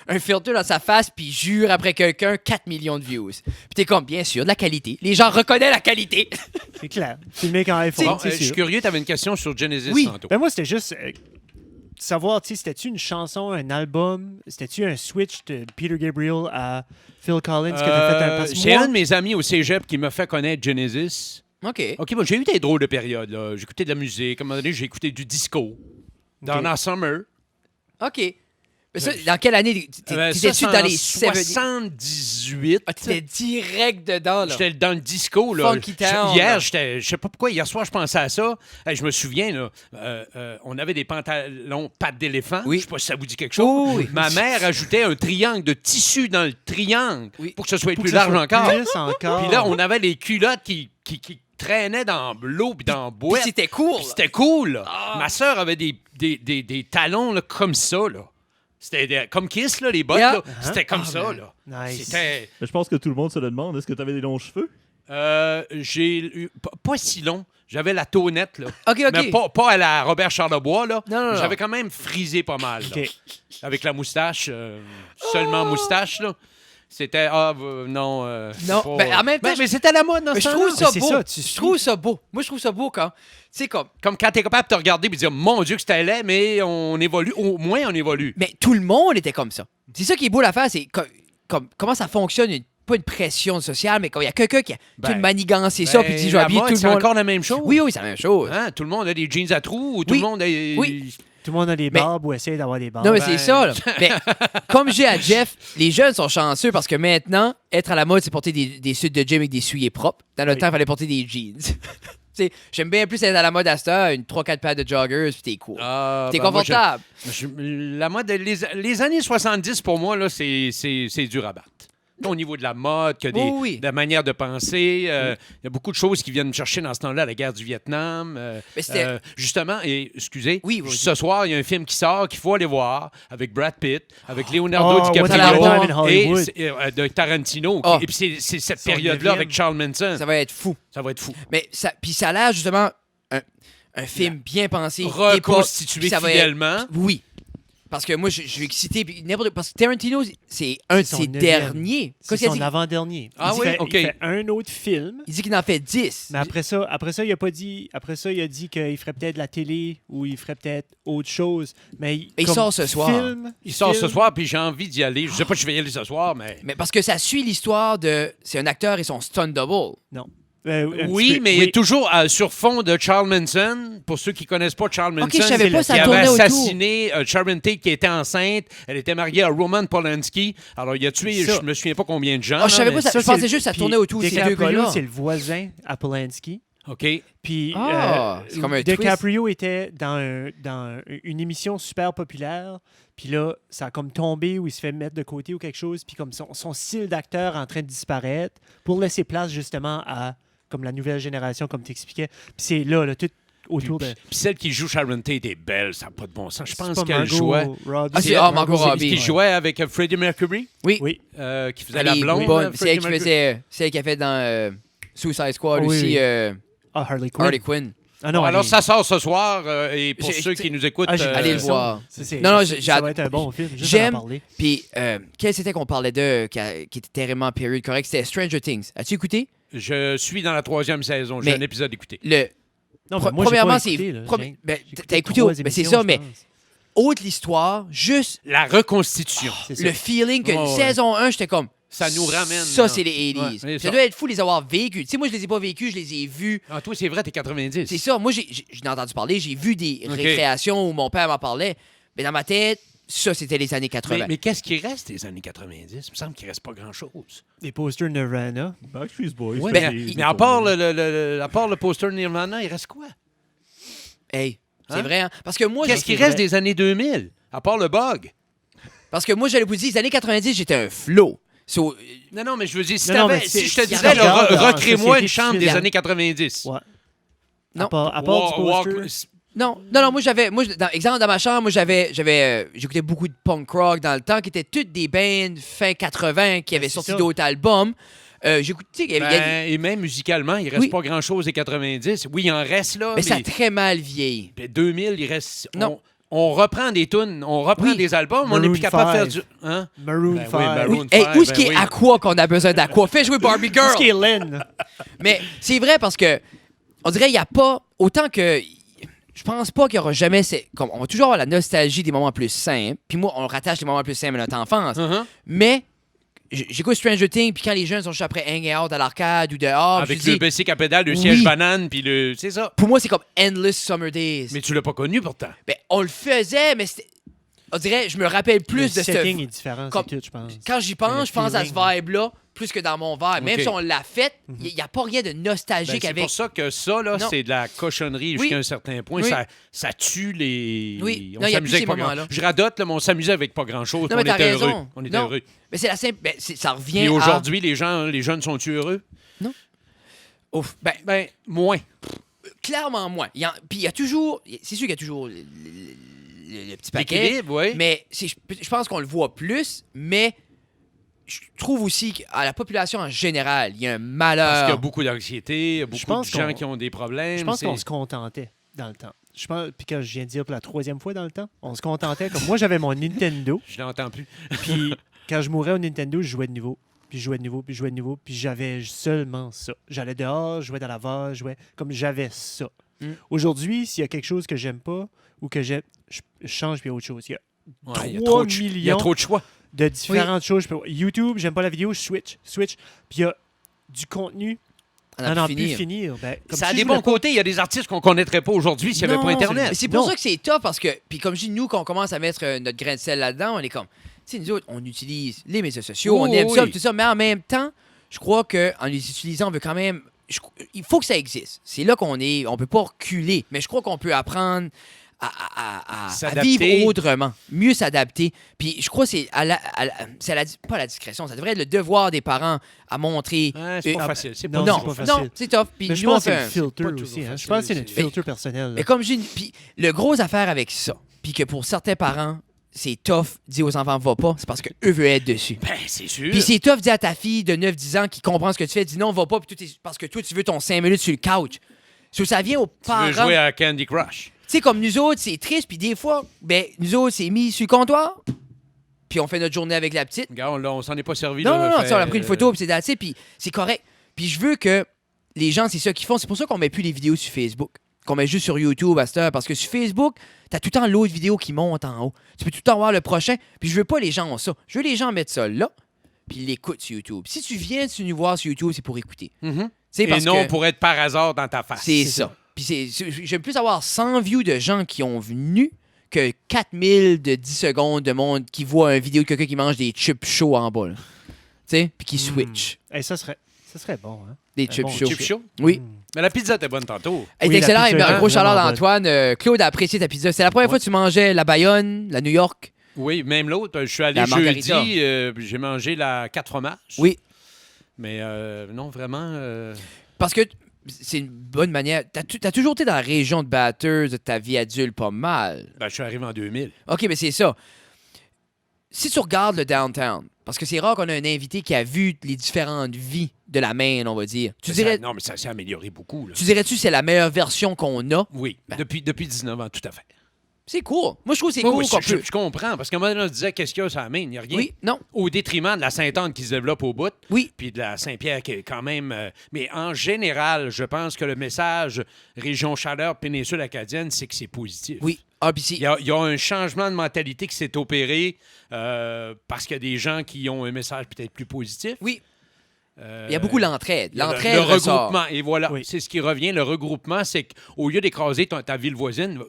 un filtre dans sa face puis jure après quelqu'un 4 millions de views. Puis t'es comme, bien sûr, de la qualité. Les gens reconnaissent la qualité. C'est clair. Filmé qu'en iPhone, Bon, c'est je suis sûr. curieux, tu avais une question sur Genesis Oui. tantôt. Ben moi, c'était juste savoir, tu sais, c'était-tu une chanson, un album? C'était-tu un switch de Peter Gabriel à Phil Collins que t'as fait un... Parce que C'est moi- un de mes amis au cégep qui m'a fait connaître Genesis. OK. OK, moi, j'ai eu des drôles de périodes. là. J'écoutais de la musique. À un moment donné, j'ai écouté du disco. Donna Summer. OK. Mais ça, dans quelle année? T'étais-tu Ça, dans en les 70? 78. Ah, t'étais direct dedans, là. J'étais dans le disco. Là. Funky Town, Hier, là. je sais pas pourquoi, hier soir, je pensais à ça. Hey, je me souviens, là, on avait des pantalons pattes d'éléphant. Oui. Je sais pas si ça vous dit quelque chose. Oh, oui. Ma mère ajoutait un triangle de tissu dans le triangle Oui. pour que ce soit Pour plus que ça large soit encore. plus encore. Puis là, on avait les culottes qui traînaient dans l'eau puis dans la Puis boîte. c'était cool. Puis c'était cool. Là. Ah. Ma sœur avait des talons là, comme ça. Là. C'était comme Kiss, là, les bottes. Yeah. Là. C'était comme Ah, ça. ben, Là. nice. C'était... Mais je pense que tout le monde se le demande. Est-ce que tu avais des longs cheveux? J'ai eu... Pas si long. J'avais la tonnette, là. OK. Mais pas à la Robert Charlebois, là. Non. J'avais quand même frisé pas mal. là. OK. Avec la moustache. Seulement moustache, là. C'était... non. Non, pas, ben, en même temps, mais c'était la mode dans Mais ce je temps-là. trouve ça c'est beau. ça, tu Je suis. trouve ça beau. Moi, je trouve ça beau quand... Tu sais, comme... Comme quand t'es capable de te regarder et de dire, mon Dieu, que c'était laid, mais on évolue. Au moins, on évolue. Mais tout le monde était comme ça. C'est ça qui est beau l'affaire, c'est comment ça fonctionne, pas une pression sociale, mais quand il y a quelqu'un qui a Ben, une manigance et ça, puis dit je vais la habiller mode, tout le c'est monde. encore la même chose. Oui, c'est la même chose. Hein? Tout le monde a des jeans à trous ou tout Oui. le monde a... Oui. Tout le monde a des Mais- barbes ou essaie d'avoir des barbes. Non, mais ben- c'est ça, là. Mais comme j'ai à Jeff, les jeunes sont chanceux parce que maintenant, être à la mode, c'est porter des suits de gym avec des souliers propres. Dans notre Oui. temps, il fallait porter des jeans. Tu sais, j'aime bien plus être à la mode à cette heure, une 3-4 paires de joggers, puis t'es cool. Ah, T'es ben, moi, confortable. la mode, les années 70, pour moi, là, c'est dur à battre. Au niveau de la mode, que Oui. de la manière de penser, il y a beaucoup de choses qui viennent me chercher dans ce temps-là, la guerre du Vietnam. Mais c'était- Justement, et excusez, Oui, vas-y. ce soir, il y a un film qui sort qu'il faut aller voir avec Brad Pitt, avec Leonardo Oh, Once Upon a DiCaprio Time in Hollywood. de Tarantino. Oh. Et puis c'est cette Son période-là 9e. avec Charles Manson. Ça va être fou. Ça va être fou. Mais ça, puis ça a l'air justement un film bien pensé. Reconstitué d'époque, puis ça va être- fidèlement. Oui. Parce que moi, je suis excité. Parce que Tarantino, c'est un de C'est son ses 9e. derniers. C'est Qu'est-ce qu'il a son dit? avant-dernier. Ah Il oui? fait, OK. il fait un autre film. Il dit qu'il en fait 10. Mais après ça, il a pas dit. Après ça, il a dit qu'il ferait peut-être la télé ou il ferait peut-être autre chose. Mais Il comme sort ce soir. Il sort ce film, soir, puis j'ai envie d'y aller. Je sais pas si je vais y aller ce soir, mais... Mais parce que ça suit l'histoire de... C'est un acteur et son stunt double. un Oui, petit peu. mais toujours sur fond de Charles Manson. Pour ceux qui connaissent pas Charles Manson, OK, je savais pas, qui ça avait tournait autour. assassiné Sharon Tate qui était enceinte. Elle était mariée à Roman Polanski. Alors, il a tué, Ça. je me souviens pas combien de gens. Ah, je savais mais- pas ça. Je c'est- pensais juste que ça puis tournait autour de ces deux DiCaprio, gars-là. c'est le voisin à Polanski. OK. Puis C'est comme un DiCaprio était dans une émission super populaire. Puis là, ça a comme tombé ou il se fait mettre de côté ou quelque chose. Puis comme son style d'acteur est en train de disparaître pour laisser place justement à comme la nouvelle génération, comme tu expliquais. Puis c'est là, tout autour de... Puis celle qui joue Sharon Tate est belle, ça n'a pas de bon sens. Je C'est pense pas qu'elle Margot jouait... Robbie. Ah, c'est Margot Robbie. Qui jouait avec Freddie Mercury, Oui. Oui. qui faisait Elle la est blonde. bonne. C'est Freddie elle qui Mercury. faisait... C'est elle qui a fait dans Suicide Squad Oui, aussi, oui. Harley Quinn. Harley Quinn. Ah non, Alors, elle est- ça sort ce soir. Et pour J'ai- ceux qui nous écoutent... Ah, j'ai- Allez le ça, voir. Non, j'ai- ça va être un bon film. Juste j'aime- en parler. Puis, quel c'était qu'on parlait de, qui était terriblement period correct? C'était Stranger Things. As-tu écouté? Je suis dans la 3e saison. J'ai Mais- un épisode écouté. Non, Pro- mais moi, premièrement, j'ai pas c'est... écouté, là. Ben, J'ai t'as écouté... 3 Ben, c'est émissions, ça, je mais pense. autre l'histoire, juste La reconstitution. C'est ça. le feeling que Ouais, ouais. saison 1, j'étais comme... Ça nous ramène. Ça, là. c'est les 80s. Ouais, c'est ça ça. doit être fou de les avoir vécus. Tu sais, moi, je les ai pas vécus, je les ai vus. Ah, toi, c'est vrai, t'es 90. C'est ça. Moi, j'en ai entendu parler. J'ai vu des OK. récréations où mon père m'en parlait. Mais dans ma tête, ça, c'était les années 80. Mais qu'est-ce qui reste des années 90? Il me semble qu'il reste pas grand-chose. Des posters Nirvana. Backstreet Boys. Ouais, Ben, mais à part le poster Nirvana, il reste quoi? Hey, c'est Hein? vrai, hein? Parce que moi, Qu'est-ce qui reste des années 2000? À part le bug. Parce que moi, j'allais vous dire, les années 90, j'étais un flow. So, Non, mais je veux dire, si, Non, t'avais- mais si je te c'est- disais, si on regarde dans recrée-moi société une chambre de des suite, années 90. Ouais. Non. À part du poster. non, moi, exemple, dans ma chambre, moi, j'écoutais beaucoup de punk rock dans le temps, qui étaient toutes des bands fin 80 qui avaient c'est sorti ça. d'autres albums. J'écoutais, il y avait- Ben, et même musicalement, il reste Oui. pas grand-chose des 90. Oui, il en reste là, mais ça a très mal vieilli. puis 2000, il reste... Non. On reprend des tunes, on reprend Oui. des albums, on n'est Maroon plus capable de faire 5. du... Hein? Maroon Ben oui, 5. Maroon Hey, 5, où est-ce ben qu'il est oui. Aqua qu'on a besoin d'Aqua? Fais jouer Barbie Girl! Qu'est-ce qui est Lynn? Mais c'est vrai parce que on dirait qu'il n'y a pas autant que je pense pas qu'il y aura jamais comme on va toujours avoir la nostalgie des moments plus simples. Puis moi on rattache les moments plus simples à notre enfance. Uh-huh. Mais j'écoute Stranger Things puis quand les jeunes sont juste après hang out à l'arcade ou dehors, Avec je dis, le basic à pédale, le Oui. siège banane, puis le... C'est ça. pour moi c'est comme endless summer days. Mais tu l'as pas connu pourtant. Ben, on le faisait mais on dirait je me rappelle plus Le de setting ce est différent, comme- c'est tout, je pense. quand j'y Le pense, je pense à ce feeling. vibe-là plus que dans mon vibe. Même Ok. si on l'a fait, il n'y a pas rien de Ben, nostalgique c'est avec. pour ça que ça, là, Non. c'est de la cochonnerie Oui. jusqu'à un certain point. Oui. Ça tue les... Oui. On Non, il y a plus s'amusait avec ces pas grand... moments-là. Je radote, là, mais on s'amusait avec pas grand-chose. Non, On mais t'as était raison. heureux. On était Non. heureux. Mais c'est la simple. Ça revient Et à. aujourd'hui, les jeunes sont-ils heureux? Ouf. Ben, Ben, moins. clairement moins. Puis il y a toujours. C'est sûr qu'il y a toujours le petit paquet. L'équilibre, oui. Mais je pense qu'on le voit plus, mais je trouve aussi qu'à la population en général, il y a un Parce malheur. qu'il y a beaucoup d'anxiété, il y a beaucoup de pense gens qu'on- qui ont des problèmes. Je pense c'est- qu'on se contentait dans le temps. Je pense, puis quand je viens de dire pour la 3e fois dans le temps, on se contentait. Comme moi, j'avais mon Nintendo, Je l'entends plus. puis quand je mourais au Nintendo, je jouais de nouveau. Puis je jouais de nouveau, puis je jouais de nouveau, puis j'avais seulement ça. J'allais dehors, je jouais dans la vase, je jouais comme j'avais ça. Mm. Aujourd'hui, s'il y a quelque chose que j'aime pas ou que j'aime, je change puis autre chose. Il y a Ouais, il y a 3 trop de ch- Il y a millions trop de choix. de différentes choses. YouTube, j'aime pas la vidéo, je switch. Puis il y a du contenu On à a n'en pu plus finir. finir. Ben, comme Ça a si des je voulais bons pas- côtés. Il y a des artistes qu'on connaîtrait pas aujourd'hui s'il n'y avait Non, pas c'est- Internet. Mais c'est pour Non. ça que c'est top parce que, puis comme je dis, nous, quand on commence à mettre notre grain de sel là-dedans, on est comme, tu sais, nous autres, on utilise les médias sociaux, Oui, on aime ça, oui. tout ça, mais en même temps, je crois qu'en les utilisant, on veut quand même. Il faut que ça existe. C'est là qu'on est. On peut pas reculer, mais je crois qu'on peut apprendre à S'adapter. vivre autrement, mieux s'adapter. Puis je crois que c'est pas à la discrétion, ça devrait être le devoir des parents à montrer. Ouais, c'est pas Ah, facile. C'est non, pas non, c'est pas facile. facile. non, c'est tough. Puis Mais je nous, on pense que fait c'est le filter pas toujours aussi. Hein. Je facile, pense que c'est notre c'est- filter personnel. là. Mais comme j'ai puis le gros affaire avec ça, puis que pour certains parents, c'est tough dire aux enfants va pas, c'est parce que eux veulent être dessus. Ben, c'est sûr. Puis c'est tough dire à ta fille de 9-10 ans qui comprend ce que tu fais, dis non, va pas, puis parce que toi, tu veux ton 5 minutes sur le couch. Ça vient aux Tu veux parents. jouer à Candy Crush. sais, comme nous autres, c'est triste, puis des fois, ben, nous autres, c'est mis sur le comptoir, puis on fait notre journée avec la petite. Regarde, on s'en est pas servi. Non, là, non, fait, on a pris une photo, puis c'est that's it, puis c'est correct. Puis je veux que les gens, c'est ça qu'ils font. C'est pour ça qu'on met plus les vidéos sur Facebook, qu'on met juste sur YouTube à cette heure, parce que sur Facebook, t'as tout le temps l'autre vidéo qui monte en haut. Tu peux tout le temps voir le prochain, puis je veux pas les gens ont ça. Je veux les gens mettre ça là, puis ils l'écoutent sur YouTube. Si tu viens de nous voir sur YouTube, c'est pour écouter. Mhm. C'est Et parce non que pour être par hasard dans ta face. c'est ça. Puis j'aime plus avoir 100 views de gens qui ont venu que 4000 de 10 secondes de monde qui voit une vidéo de quelqu'un qui mange des chips chauds en bas. Tu sais, puis qui switch. Et ça serait bon, hein? Des Un chips bon chauds. Chip chaud. Oui. Mais la pizza était bonne tantôt. Elle Oui, est la excellente. pizza, Un gros chaleur vraiment d'Antoine. Claude a apprécié ta pizza. C'est la première fois que tu mangeais la Bayonne, la New York. Oui, même l'autre. Je suis allé La margarita. jeudi, j'ai mangé la 4 fromages. Oui. Mais non, vraiment. Parce que c'est une bonne manière. T'as toujours été dans la région de Bathurst de ta vie adulte pas mal. Je suis arrivé en 2000. OK, mais c'est ça. Si tu regardes le downtown, parce que c'est rare qu'on a un invité qui a vu les différentes vies de la Maine, on va dire. Non, mais ça s'est amélioré beaucoup. Là. Tu dirais-tu que c'est la meilleure version qu'on a? Oui, Ben. depuis 19 ans, tout à fait. C'est cool. Moi, je trouve que c'est Oui, cool oui, qu'on peut... je comprends, parce qu'à un moment donné, on se disait qu'est-ce qu'il y a sur la Maine? Il n'y a rien. Oui, non, Au détriment de la Sainte-Anne qui se développe au bout, oui. puis de la Saint-Pierre qui est quand même... mais en général, je pense que le message région chaleur, péninsule acadienne, c'est que c'est positif. Oui. Ah, puis c'est... Il y a un changement de mentalité qui s'est opéré parce qu'il y a des gens qui ont un message peut-être plus positif. Oui. Il y a beaucoup l'entraide. L'entraide le ressort. regroupement. Et voilà, Oui. c'est ce qui revient. Le regroupement, c'est qu'au lieu d'écraser ta ville voisine,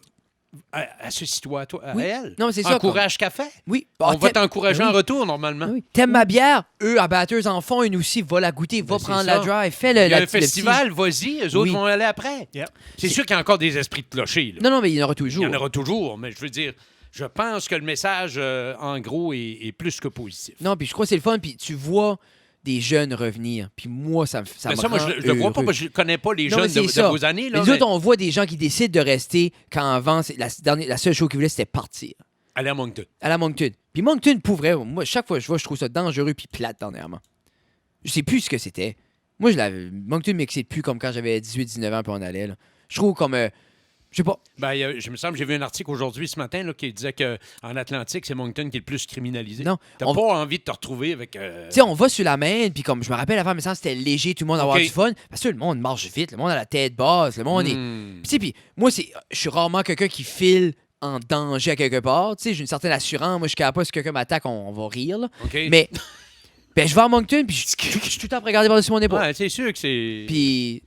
associe-toi à Oui. elle. Non, mais c'est ça. Encourage ce qu'elle fait. Oui. On va t'aimes- t'encourager Oui. en retour, normalement. Oui. T'aimes ma bière? Eux, à Batters en font une aussi. Va la goûter, va Ben, prendre c'est la ça. drive, fais le, Il y a la- un festival, vas-y, eux autres Oui. vont aller après. Yep. C'est sûr qu'il y a encore des esprits de clocher. Là. Non, non, mais il y en aura Il toujours. y en aura toujours, mais je veux dire, je pense que le message, en gros, est plus que positif. Non, puis je crois que c'est le fun. Puis tu vois des jeunes revenir. Puis moi, ça Mais me ça, moi, rend je le vois pas, heureux. parce que je connais pas les Non, mais jeunes de c'est ça. vos années. Mais Là, nous mais autres, on voit des gens qui décident de rester quand avant, la seule chose qu'ils voulaient, c'était partir. Allez à Moncton. À la Moncton. Puis Moncton, pour vrai, moi, chaque fois que je vois, je trouve ça dangereux puis plate dernièrement. Je sais plus ce que c'était. Moi, Moncton m'excite plus comme quand j'avais 18-19 ans puis on allait. Là. Je trouve comme... je sais pas. Ben, je me semble, j'ai vu un article aujourd'hui, ce matin, là, qui disait qu'en Atlantique, c'est Moncton qui est le plus criminalisé. Non. T'as On- pas envie de te retrouver avec... Tu sais, on va sur la main, puis comme je me rappelle avant, mais ça, c'était léger, tout le monde avoir OK. du fun. Parce que le monde marche vite, le monde a la tête basse, le monde est... Puis, tu sais, puis moi, je suis rarement quelqu'un qui file en danger à quelque part. Tu sais, j'ai une certaine assurance. Moi, je ne capable pas si quelqu'un m'attaque, on va rire. Là. OK. Mais, ben, je vais à Moncton, puis je suis tout le temps à regarder par-dessus mon épaule. Ouais, c'est sûr que c'est... Puis,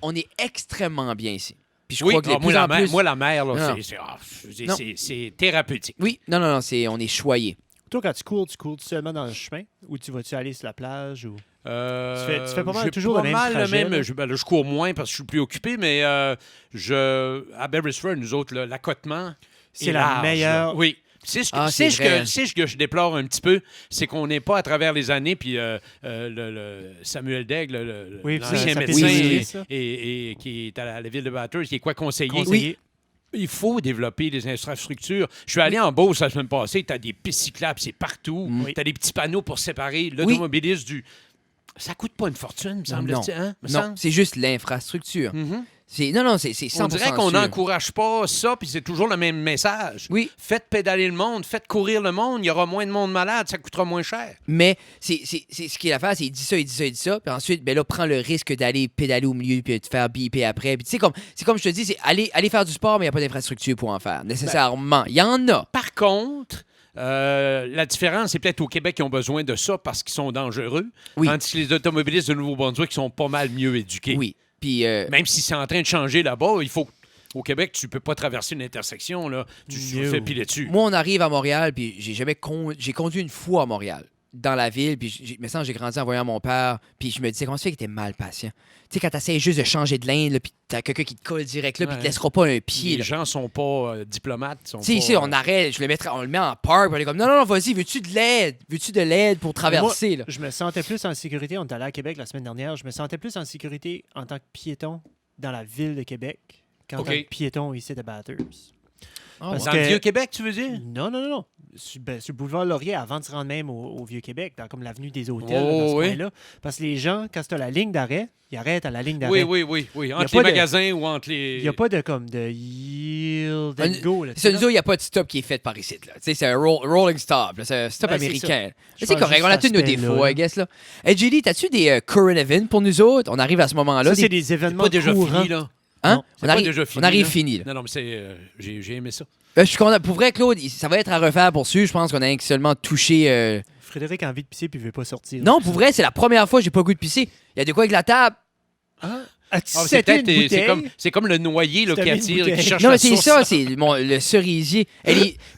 on est extrêmement bien ici. Puis, je oui, crois que de moi, plus en plus... moi, la mer, là, Non. Non. c'est thérapeutique. Oui, non, on est choyé. Toi, quand tu cours seulement dans le chemin ou tu vas-tu aller sur la plage ou... Tu fais pas mal j'ai toujours pas le même mal trajet, là? je cours moins parce que je suis plus occupé, mais à Beresford, nous autres, l'accotement C'est est la large, meilleure- là. Oui. C'est ce que, Ah, c'est c'est ce vrai. que- c'est ce que je déplore un petit peu, c'est qu'on n'est pas à travers les années, puis le Samuel Daigle, Oui, l'ancien ça médecin oui, ça. et qui est à la ville de Bathurst, qui est quoi conseiller. Conseiller. Il faut développer des infrastructures. Je suis allé en Beauce la semaine passée, tu as des pistes cyclables, c'est partout. Oui. Tu as des petits panneaux pour séparer l'automobiliste du... Ça coûte pas une fortune, me semble-t-il. Hein? Me Non, semble? c'est juste l'infrastructure. Mhm. C'est 100% On dirait qu'on sûr. n'encourage pas ça, puis c'est toujours le même message. Oui, Faites pédaler le monde, faites courir le monde, il y aura moins de monde malade, ça coûtera moins cher. mais c'est ce qu'il a fait, c'est il dit ça, il dit ça, il dit ça, puis ensuite, ben là, prends le risque d'aller pédaler au milieu puis de te faire biper après. Puis tu sais, c'est comme je te dis, c'est aller faire du sport, mais il n'y a pas d'infrastructure pour en faire, nécessairement. Il y en a. Par contre, la différence, c'est peut-être au Québec qui ont besoin de ça parce qu'ils sont dangereux, Oui. tandis que les automobilistes de Nouveau-Brunswick sont pas mal mieux éduqués. Oui. Puis, Même si c'est en train de changer là-bas, il faut... Au Québec, tu peux pas traverser une intersection, là. Tu te No. fais piler dessus. moi, on arrive à Montréal, puis j'ai conduit une fois à Montréal, dans la ville, puis me semble que j'ai grandi en voyant mon père, puis je me disais, comment ça fait qu'il était mal patient? Tu sais, quand tu essaies juste de changer de lane, là, puis t'as quelqu'un qui te colle direct là, puis il te Ouais. laissera pas un pied. Les là. gens sont pas diplomates. Tu sais, ici, on arrête, on le met en park, puis on est comme, non, vas-y, veux-tu de l'aide? Veux-tu de l'aide pour traverser? Là? Je me sentais plus en sécurité. On est allé à Québec la semaine dernière. Je me sentais plus en sécurité en tant que piéton dans la ville de Québec qu'en OK. tant que piéton ici à Bathurst. Parce Dans que- le Vieux-Québec, tu veux dire? Non. Sur le boulevard Laurier, avant de se rendre même au Vieux-Québec, dans comme l'avenue des Hôtels, Oh, dans ce oui. coin-là. Parce que les gens, quand tu as la ligne d'arrêt, ils arrêtent à la ligne Oui, d'arrêt. oui. y a Entre pas les de- magasins ou entre les... Il n'y a pas de comme de yield Un- and go. Là, tu Ça, sais, nous là. autres, il n'y a pas de stop qui est fait par ici. Là. Tu sais, c'est un rolling stop. là. C'est un stop Ben, c'est américain. ça. Mais Je c'est pense correct. juste On a à tous nos ce défauts, pain-là, I guess. Là. Hey, Julie, t'as-tu des current events pour nous autres? On arrive à ce moment-là. Ça, c'est des C'est événements pas déjà courants. fini, là. Hein? Non, c'est pas déjà fini, on arrive là. fini. Là. Non, mais c'est... j'ai aimé ça. Je suis content. Pour vrai, Claude, ça va être à refaire pour suivre. Je pense qu'on a seulement touché. Frédéric a envie de pisser puis il veut pas sortir. Non, pour vrai, c'est la première fois que j'ai pas le goût de pisser. Il y a de quoi avec la table. As-tu Ah, c'est seté une peut-être... bouteille? C'est comme le noyer là, Tu qui t'as mis une attire, qui bouteille. cherche Non, la mais c'est source. ça, c'est le cerisier.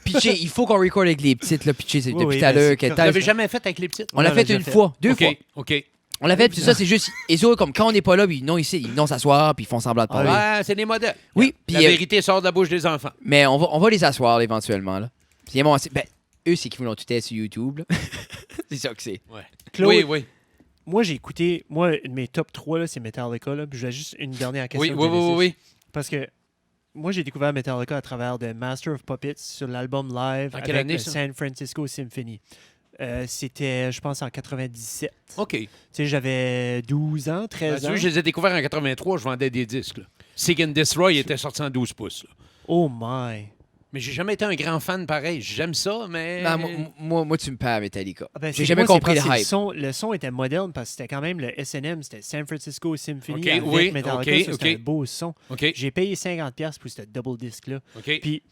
Pitché, il faut qu'on record avec les petites, là, pitché, Oui, depuis oui, tout à ben, l'heure. c'est que correct. Vous t'as- l'avez jamais fait avec les petites? On l'a On fait l'a une déjà fois, deux fois. OK. On l'a fait, puis ça, c'est juste. Les autres, comme quand on n'est pas là, puis non, ici, ils vont s'asseoir, puis ils font semblant de parler. Ah, c'est des modèles. Oui, puis. La vérité sort de la bouche des enfants. Mais on va les asseoir, là, éventuellement, là. Puis, bon, ben, eux, c'est qu'ils voulaient tout être sur YouTube, là. C'est ça que c'est. Claude, Oui. moi, j'ai écouté... Moi, mes top 3, là, c'est Metallica. Là, puis j'ai juste une dernière question. Oui. de Genesis. Parce que moi, j'ai découvert Metallica à travers The Master of Puppets sur l'album live En quelle avec année, le ça? San Francisco Symphony. C'était, je pense, en 97. OK. Tu sais, j'avais 12 ans, 13 ans. Je les ai découverts en 83, je vendais des disques. Là. Sig and Destroy était sorti en 12 pouces. Là. Oh my! Mais j'ai jamais été un grand fan pareil. J'aime ça, mais... Non, moi, tu me perds, Metallica. Ah ben, J'ai c'est- jamais moi, c'est compris le parce que hype. Le son était moderne parce que c'était quand même le SNM, c'était San Francisco Symphony OK, avec oui, Metallica. OK, Ça, c'était OK. un beau son. OK. J'ai payé 50$ pour ce double disque-là. OK. Puis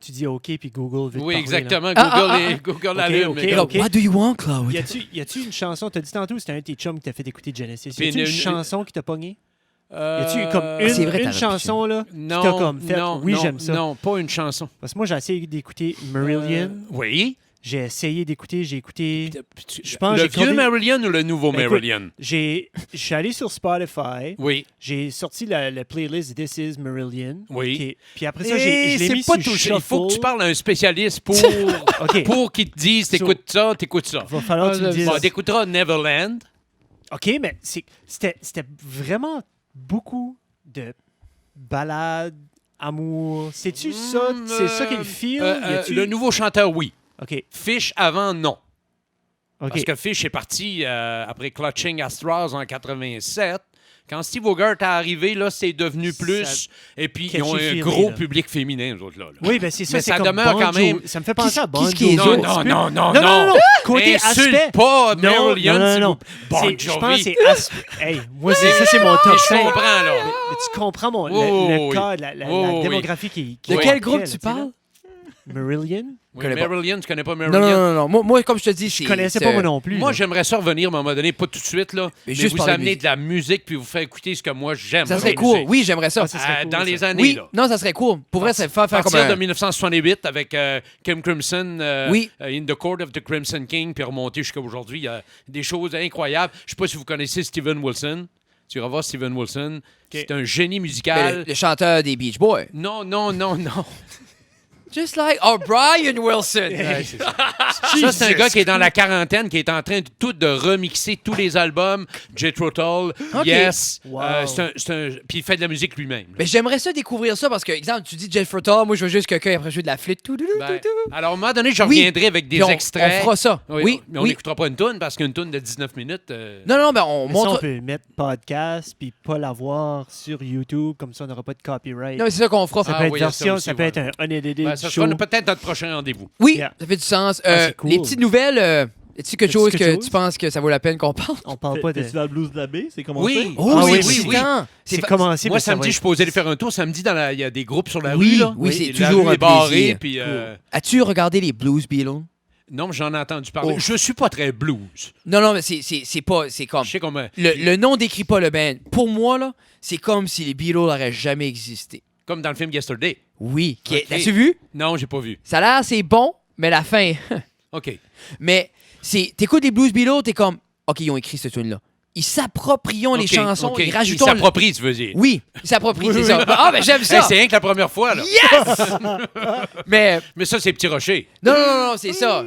tu dis OK, puis Google veut te Oui, parler, exactement. Ah, Google OK, l'allume. OK, mais Là, OK. What do you want, Claude? là. Y a-tu une chanson, t'as dit tantôt, c'était un de tes chums qui t'a fait écouter Genesis. Puis Y a-tu une une- chanson qui t'a pogné? Y a-tu Euh, comme C'est vrai, une t'as chanson là, Non, qui t'a comme fait non, oui, non, j'aime ça? Non, pas une chanson. Parce que moi, j'ai essayé d'écouter Marillion. Oui. J'ai essayé d'écouter, j'ai écouté. Je pense le que j'ai vieux codé- Marillion ou le nouveau Ben, écoute, Marillion? Je suis allé sur Spotify. Oui. J'ai sorti la playlist This is Marillion. Oui. OK. Puis après ça, je Et l'ai c'est mis pas sur touché. Il faut que tu shuffle. parles à un spécialiste pour, OK. pour qu'il te dise t'écoutes ça, t'écoutes ça. Va falloir que tu me dises. Bon, t'écouteras Neverland. OK, mais c'était vraiment beaucoup de ballades, amour. C'est-tu ça? C'est ça qui est le feel? Y a-tu- Le nouveau chanteur, oui. OK. Fish avant, non. OK. Parce que Fish est parti après Clutching at Straws en 87. Quand Steve Hogarth est arrivé, là, c'est devenu plus. Et puis, ils ont catchy un feeling, gros là. public féminin, eux autres, là. Oui, ben c'est ça. Mais c'est ça comme demeure Bon quand même- Jovi. Ça me fait penser à Bon qui- qui est Jovi. autre? un petit peu. Non. Non. Côté Insulte aspect. pas Non, Marillion, non, s'il non. vous plaît. Bon Je pense que Jovi. c'est Hey, moi, ça, c'est mon top Je 5. comprends, là. Mais tu comprends Oh, le oui. cadre, la Oh, oui. démographie qui De Oui. quel est groupe là, tu sais, parles? là. Marillion? Oui, connais pas. Marillion, tu connais pas Non, Marillion? non. Moi, comme je te dis, Je connaissais pas moi non plus. Moi, là. j'aimerais ça revenir à un moment donné, pas tout de suite, là, mais juste vous parler de amener musique. de la musique puis vous faire écouter ce que moi j'aime. Ça dans serait la cool. musique. Oui, j'aimerais ça. Ah, ça serait cool, Dans ça. les années, Oui, là. non, ça serait cool. Pour vrai, ça fait À faire comme partir de un... 1968 avec Kim Crimson, Oui. In the Court of the Crimson King, puis remonter jusqu'à aujourd'hui, il y a des choses incroyables. Je sais pas si vous connaissez Steven Wilson. Tu vas voir Steven Wilson. C'est un génie musical. le chanteur des Beach Boys. Non. Just like Brian Wilson. Ça, c'est un gars qui est dans la quarantaine, qui est en train de remixer tous les albums. Jethro Tull, Ok. Yes. Wow. Puis il fait de la musique lui-même. Mais j'aimerais ça découvrir ça parce que, exemple, tu dis Jeff Frutter, moi je veux juste quelqu'un après jouer de la flûte. Tout. Ben, alors, à un moment donné, je Oui. reviendrai avec des Puis extraits. On fera ça. Oui, Mais on n'écoutera pas une toune parce qu'une toune de 19 minutes. Non, ben on Mais ça, on montre. peut mettre podcast puis pas l'avoir sur YouTube, comme ça on n'aura pas de copyright. Non, mais c'est ça qu'on fera. Ça Ah peut être oui, il y a ça version, aussi, ça peut ouais. être un unedited Ben, ça show. sera peut-être notre prochain rendez-vous. Oui, Yeah. ça fait du sens. c'est cool. Les petites nouvelles, est-ce quelque Est-ce chose quelque que chose? tu penses que ça vaut la peine qu'on parle? On parle pas de... Festival Blues de la Baie, c'est commencé? Oui. Oh Ah oui, oui, c'est oui. quand? C'est commencé, Moi, mais ça va samedi, je suis posé aller faire un tour. Samedi, il y a des groupes sur la Oui, rue. Là. oui, c'est La toujours rue un est barrée, plaisir. puis, As-tu regardé les Blues Beatles? non, mais j'en ai entendu parler. Oh. Je suis pas très blues. Non, mais c'est pas. C'est comme. Je sais comment. Le nom décrit pas le band. Pour moi, là, c'est comme si les Beatles n'auraient jamais existé. Comme dans le film Yesterday. Oui. Ok. L'as-tu vu? Non, j'ai pas vu. Ça a l'air, c'est bon, mais la fin. OK. Mais t'écoutes les Blues Beatles, t'es comme, OK, ils ont écrit cette tune-là. Ils s'approprient les OK, chansons, OK. ils Ils rajoutent. s'approprient, tu veux dire. Oui, ils s'approprient, c'est ça. Ah, ben j'aime ça. Hey, c'est rien que la première fois, là. Yes! Mais Mais ça, c'est Petit Rocher. non, c'est ça.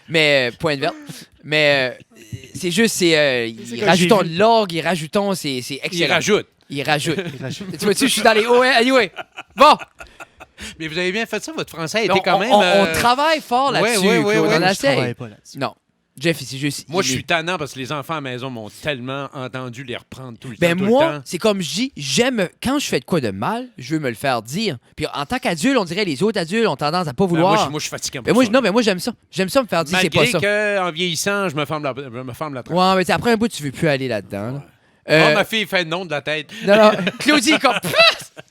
Mais point de verte. Mais c'est juste, ils quand rajoutent j'ai vu. de l'orgue, ils rajoutent, c'est Il excellent. rajoute. Ils rajoutent. Tu vois-tu, je suis dans les hauts, anyway. Bon. Mais vous avez bien fait ça, votre français était On, quand même... on travaille fort là-dessus. ouais, Claude, ouais, on ouais. Je essaie. travaille pas là-dessus. Non. Jeff, c'est juste. Moi, je suis tannant parce que les enfants à la maison m'ont tellement entendu les reprendre tout le Ben temps. moi, c'est comme je dis, j'aime quand je fais de quoi de mal, je veux me le faire dire. Puis en tant qu'adulte, on dirait les autres adultes ont tendance à pas vouloir. Moi, je suis fatigué pour Ben moi, ça. non, mais moi j'aime ça. J'aime ça me faire dire c'est pas ça. Malgré qu'en vieillissant, je me ferme la trappe. Ouais, mais après un bout, tu veux plus aller là-dedans. là. Oh, ma fille fait non de la tête. Non, non, Claudie est comme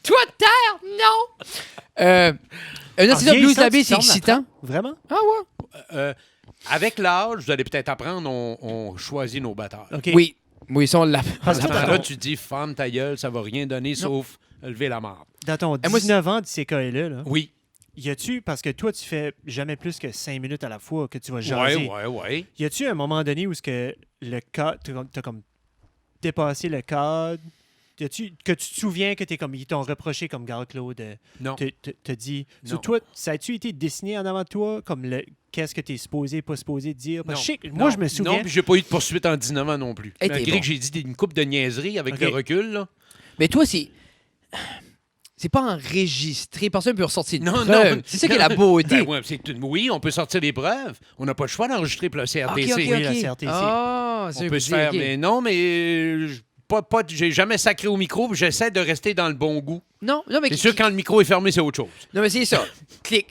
toi de terre, non. Un autre blues vieillissant, labé, tu c'est fermes la excitant. Vraiment? Ah ouais. Avec l'âge, vous allez peut-être apprendre, on choisit nos batailles. OK. Oui, oui, ça on l'a. Parce que Là, tu dis, ferme ta gueule, ça va rien donner sauf lever la marde. dans ton moi, 19 ans de CKLE, là, Oui. y a-tu, parce que toi, tu fais jamais plus que 5 minutes à la fois que tu vas Ouais, jaser. ouais. Y a-tu un moment donné où ce que le cadre, t'as comme dépassé le cadre? Y a-tu que tu te souviens que ils t'ont reproché comme Gare Claude? Non. T'as dit. Non. Toi, ça a-tu été dessiné en avant de toi comme qu'est-ce que t'es supposé, pas supposé dire? Parce que Non. je sais- moi, je me Non, souviens. puis j'ai pas eu de poursuite en 19 ans non plus. Hey, t'es Malgré bon. que j'ai dit une coupe de niaiseries avec OK. le recul, là. Mais toi, c'est pas enregistré. Personne ne peut ressortir une Non, preuve. non. C'est ça qui est la beauté. Ben, ouais, oui, on peut sortir des preuves. On n'a pas le choix d'enregistrer pour le CRTC. Ok, ok, Oui, ok. la CRTC. Ah, On peut se faire, ok. mais non, mais j'ai jamais sacré au micro, puis j'essaie de rester dans le bon goût. Non, non, mais C'est sûr, quand le micro est fermé, c'est autre chose. non, mais c'est ça. Clic.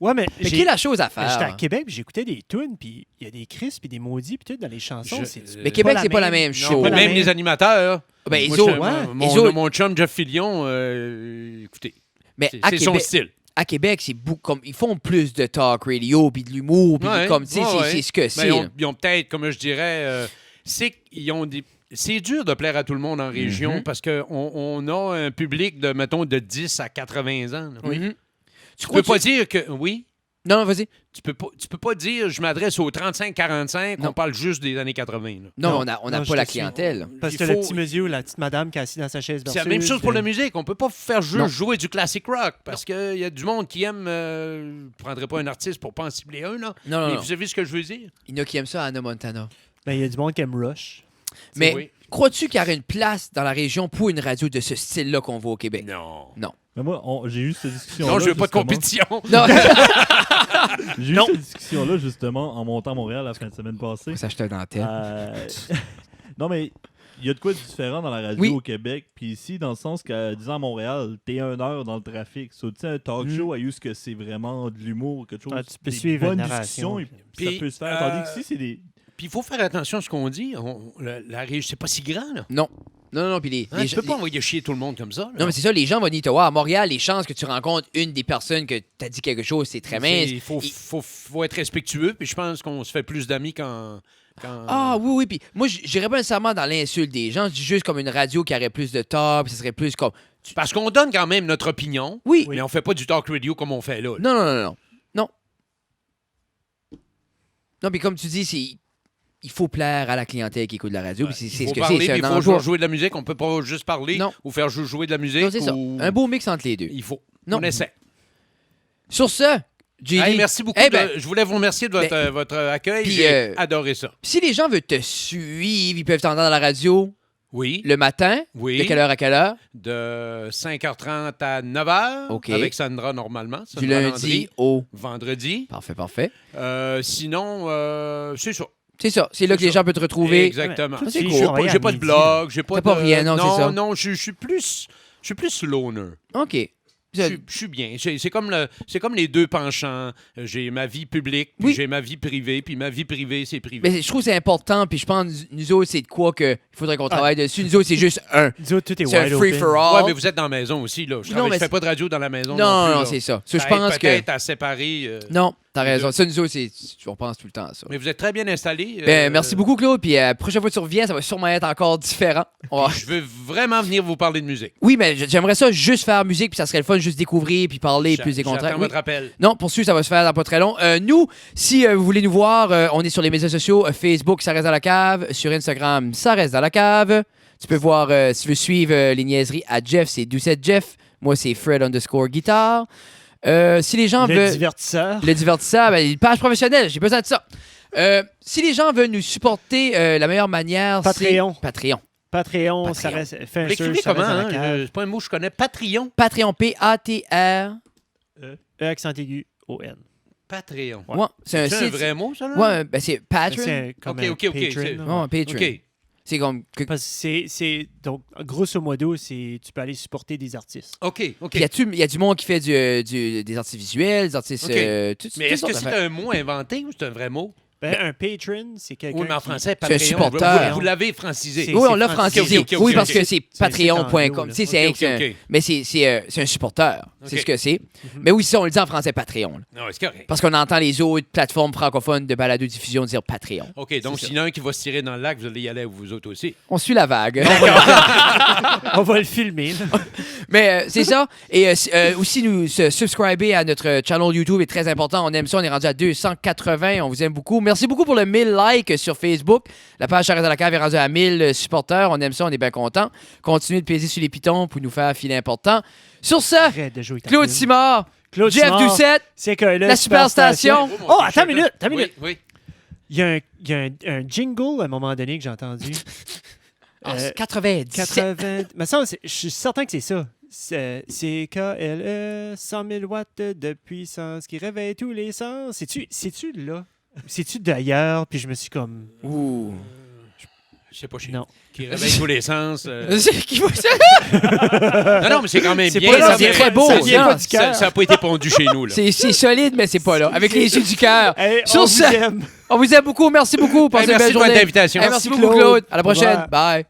Ouais, mais Mais qui est la chose à J'étais à faire? Québec, puis j'écoutais des tunes, puis il y a des cris, puis des maudits, puis tout dans les chansons. Mais Québec, c'est pas la même Non, chose. pas la même même. les animateurs. Ben, Moi, les je- autres, ouais. mon, Les autres- mon chum Jeff Fillion, écoutez, Mais c'est à son Québec, style. à Québec, c'est beaucoup comme ils font plus de talk radio puis de l'humour puis Ouais, comme tu sais, ouais, c'est ce que Ben, c'est. ils ont peut-être, comme je dirais, c'est qu'ils ont des. C'est dur de plaire à tout le monde en région Mhm. parce qu'on a un public de, mettons, de 10 à 80 ans. là. Mhm. Tu peux pas dire que. Oui. Non, non, vas-y. Tu peux pas dire je m'adresse aux 35-45, Non. on parle juste des années 80. là. Non, Non, on n'a non, pas je la te suis. clientèle. Parce Il que le faut- petit monsieur ou la petite madame qui est assise dans sa chaise C'est la même chose pour la musique. On peut pas faire juste Non. jouer du classic rock parce qu'il y a du monde qui aime. Je prendrais pas un artiste pour pas en cibler un, là. Non, non, Mais non. vous savez ce que je veux dire? Il y en a qui aiment ça, Anna Montana. Ben, il y a du monde qui aime Rush. Mais Oui. crois-tu qu'il y aurait une place dans la région pour une radio de ce style-là qu'on voit au Québec? Non. Mais moi, j'ai eu cette discussion. Non, je veux pas de compétition. Non. J'ai eu Non. cette discussion-là justement en montant à Montréal la fin de semaine passée. On s'acheter un antenne. Non, mais il y a de quoi de différent dans la radio Oui. au Québec. Puis ici, dans le sens que, disons à Montréal, t'es 1 heure dans le trafic. So, tu sais, un talk show, à ce que c'est vraiment de l'humour, quelque chose. Ah, tu peux des suivre bonnes une narration, discussions, et puis- ça peut se faire. Tandis que ici, c'est des. Puis il faut faire attention à ce qu'on dit. La région, c'est pas si grand, là. Non. Non, non, puis Hein, tu peux pas envoyer chier tout le monde comme ça. là. Non, mais c'est ça, les gens vont venir te voir. À Montréal, les chances que tu rencontres une des personnes que t'as dit quelque chose, c'est très mince. Il faut être respectueux, puis je pense qu'on se fait plus d'amis quand. Ah oui, oui, puis moi, j'irais pas nécessairement dans l'insulte des gens. Je dis juste comme une radio qui aurait plus de top, puis ça serait plus comme... Parce qu'on donne quand même notre opinion, Oui. mais on fait pas du talk radio comme on fait là. Non, non, non, non. Non. Non, puis comme tu dis, il faut plaire à la clientèle qui écoute la radio, puis c'est Il ce faut que parler, c'est puis il un faut emploi. jouer de la musique. On peut pas juste parler Non. ou faire jouer de la musique. Non, c'est ça. ou- Un beau mix entre les deux. Il faut. Non. On essaie. Sur ce, JD, Hey, merci beaucoup. Eh ben, je voulais vous remercier de votre accueil. puis, J'ai adoré ça. si les gens veulent te suivre, ils peuvent t'entendre à la radio Oui. le matin, Oui. de quelle heure à quelle heure? De 5h30 à 9h. OK. Avec Sandra normalement. Du Sandra lundi Landry. au... Vendredi. Parfait, parfait. Sinon, c'est ça. C'est ça, c'est là que C'est les ça. gens peuvent te retrouver. Exactement. Tout de C'est suite, cool. je travaille J'ai à pas de midi, blog, j'ai pas T'as de... pas rien, non, c'est ça. Non, je suis plus loner. OK. Je suis bien. C'est comme les deux penchants. J'ai ma vie publique, puis Oui. j'ai ma vie privée, puis ma vie privée, c'est privé. Mais je trouve que c'est important, puis je pense nous autres, c'est de quoi qu'il faudrait qu'on travaille dessus. Nous autres, c'est juste un. Nous autres, tout est C'est un wide free open. for all. Ouais, mais vous êtes dans la maison aussi, là. Je Non, mais fais pas de radio dans la maison. Non, plus, non, là. c'est ça. Ça, je Ça pense aide que. peut-être à séparer. Non, t'as les raison. deux. Ça, nous autres, on pense tout le temps à ça. Mais vous êtes très bien installés. Ben, merci beaucoup, Claude. Puis la prochaine fois que tu reviens, ça va sûrement être encore différent. On va- Je veux vraiment venir vous parler de musique. Oui, mais j'aimerais ça juste faire musique, puis ça serait le fun juste découvrir, puis parler plus des contrats. J'attends Oui. votre appel. Non, pour suivre, ça va se faire dans pas très long. Nous, si vous voulez nous voir, on est sur les médias sociaux. Facebook, ça reste dans la cave. Sur Instagram, ça reste dans la cave. Tu peux voir, si tu veux suivre les niaiseries à Jeff, c'est Doucette Jeff. Moi, c'est Fred_guitar. Si les gens Le veulent... divertisseur. Le divertisseur, ben, une page professionnelle, j'ai besoin de ça. Si les gens veulent nous supporter, la meilleure manière, Patreon. c'est Patreon. Patreon, ça Patreon. reste. Vous Fait un l'écrivez search, ça comment? reste dans la Hein? cave. C'est pas un mot que je connais. Patreon. Patreon, P-A-T-R. E accent aigu, O-N. Patreon. Ouais. Ouais, c'est un C'est un site. vrai mot, ça? Là? Ouais, ben c'est Patreon. C'est comme Ok, un ok, ok, patron, c'est- là. Ouais, Patreon. OK. C'est comme. Parce que donc, grosso modo, tu peux aller supporter des artistes. OK, OK. Puis il y a du monde qui fait des artistes visuels, des artistes. OK. toutes Mais est-ce sortes que c'est d'affaires. un mot inventé ou c'est un vrai mot? Ben, un patron, c'est quelqu'un Oui, mais en qui- français, C'est un Patreon. supporter. Vous l'avez francisé. C'est- Oui, on l'a francisé. francisé. Ok, ok, ok, Oui, parce ok. que c'est patreon.com. là. Tu sais, c'est Ok, c'est un- ok. mais c'est un supporter. C'est Ok. ce que c'est. Mais oui, ça, on le dit en français Patreon. là. Non, c'est correct. Parce qu'on entend les autres plateformes francophones de balado-diffusion dire Patreon. OK, donc C'est ça. s'il y en a un qui va se tirer dans le lac, vous allez y aller vous autres aussi. On suit la vague. On va le filmer. là. Mais c'est ça. Et aussi, nous se subscriber à notre channel YouTube est très important. On aime ça. On est rendu à 280. On vous aime beaucoup. Merci beaucoup pour le 1000 likes sur Facebook. La page Charrette à la cave est rendue à 1000 supporters. On aime ça. On est bien contents. Continuez de peser sur les pitons pour nous faire filer important. Sur ce, Arrête de jouer ta Claude pile. Simard, Claude Jeff Simard, Doucette, c'est que là, la Superstation. Oh, attends une minute, attends une minute. Oui, oui. Il y a un jingle à un moment donné que j'ai entendu. Ah, Euh, 97. 80. Mais ça, je suis certain que c'est ça. C'est KLE, 100 000 watts de puissance qui réveille tous les sens. C'est-tu là? C'est-tu d'ailleurs? Puis je me suis comme. Ouh. Je sais pas, chez Non. qui réveille tous les sens. C'est qui va ça? Non, mais c'est quand même C'est bien. pas ça ça vient vient très beau, Ça vient ça. pas du cœur. Ça n'a pas été pondu chez nous. Là. C'est solide, mais c'est pas là. Avec les yeux du cœur. Hey, Sur on ce, vous aime. on vous aime beaucoup. Merci beaucoup. Passez Hey, une belle merci pour journée. votre invitation. Hey, merci Merci, beaucoup, Claude. Claude. À la prochaine. Au revoir. Bye.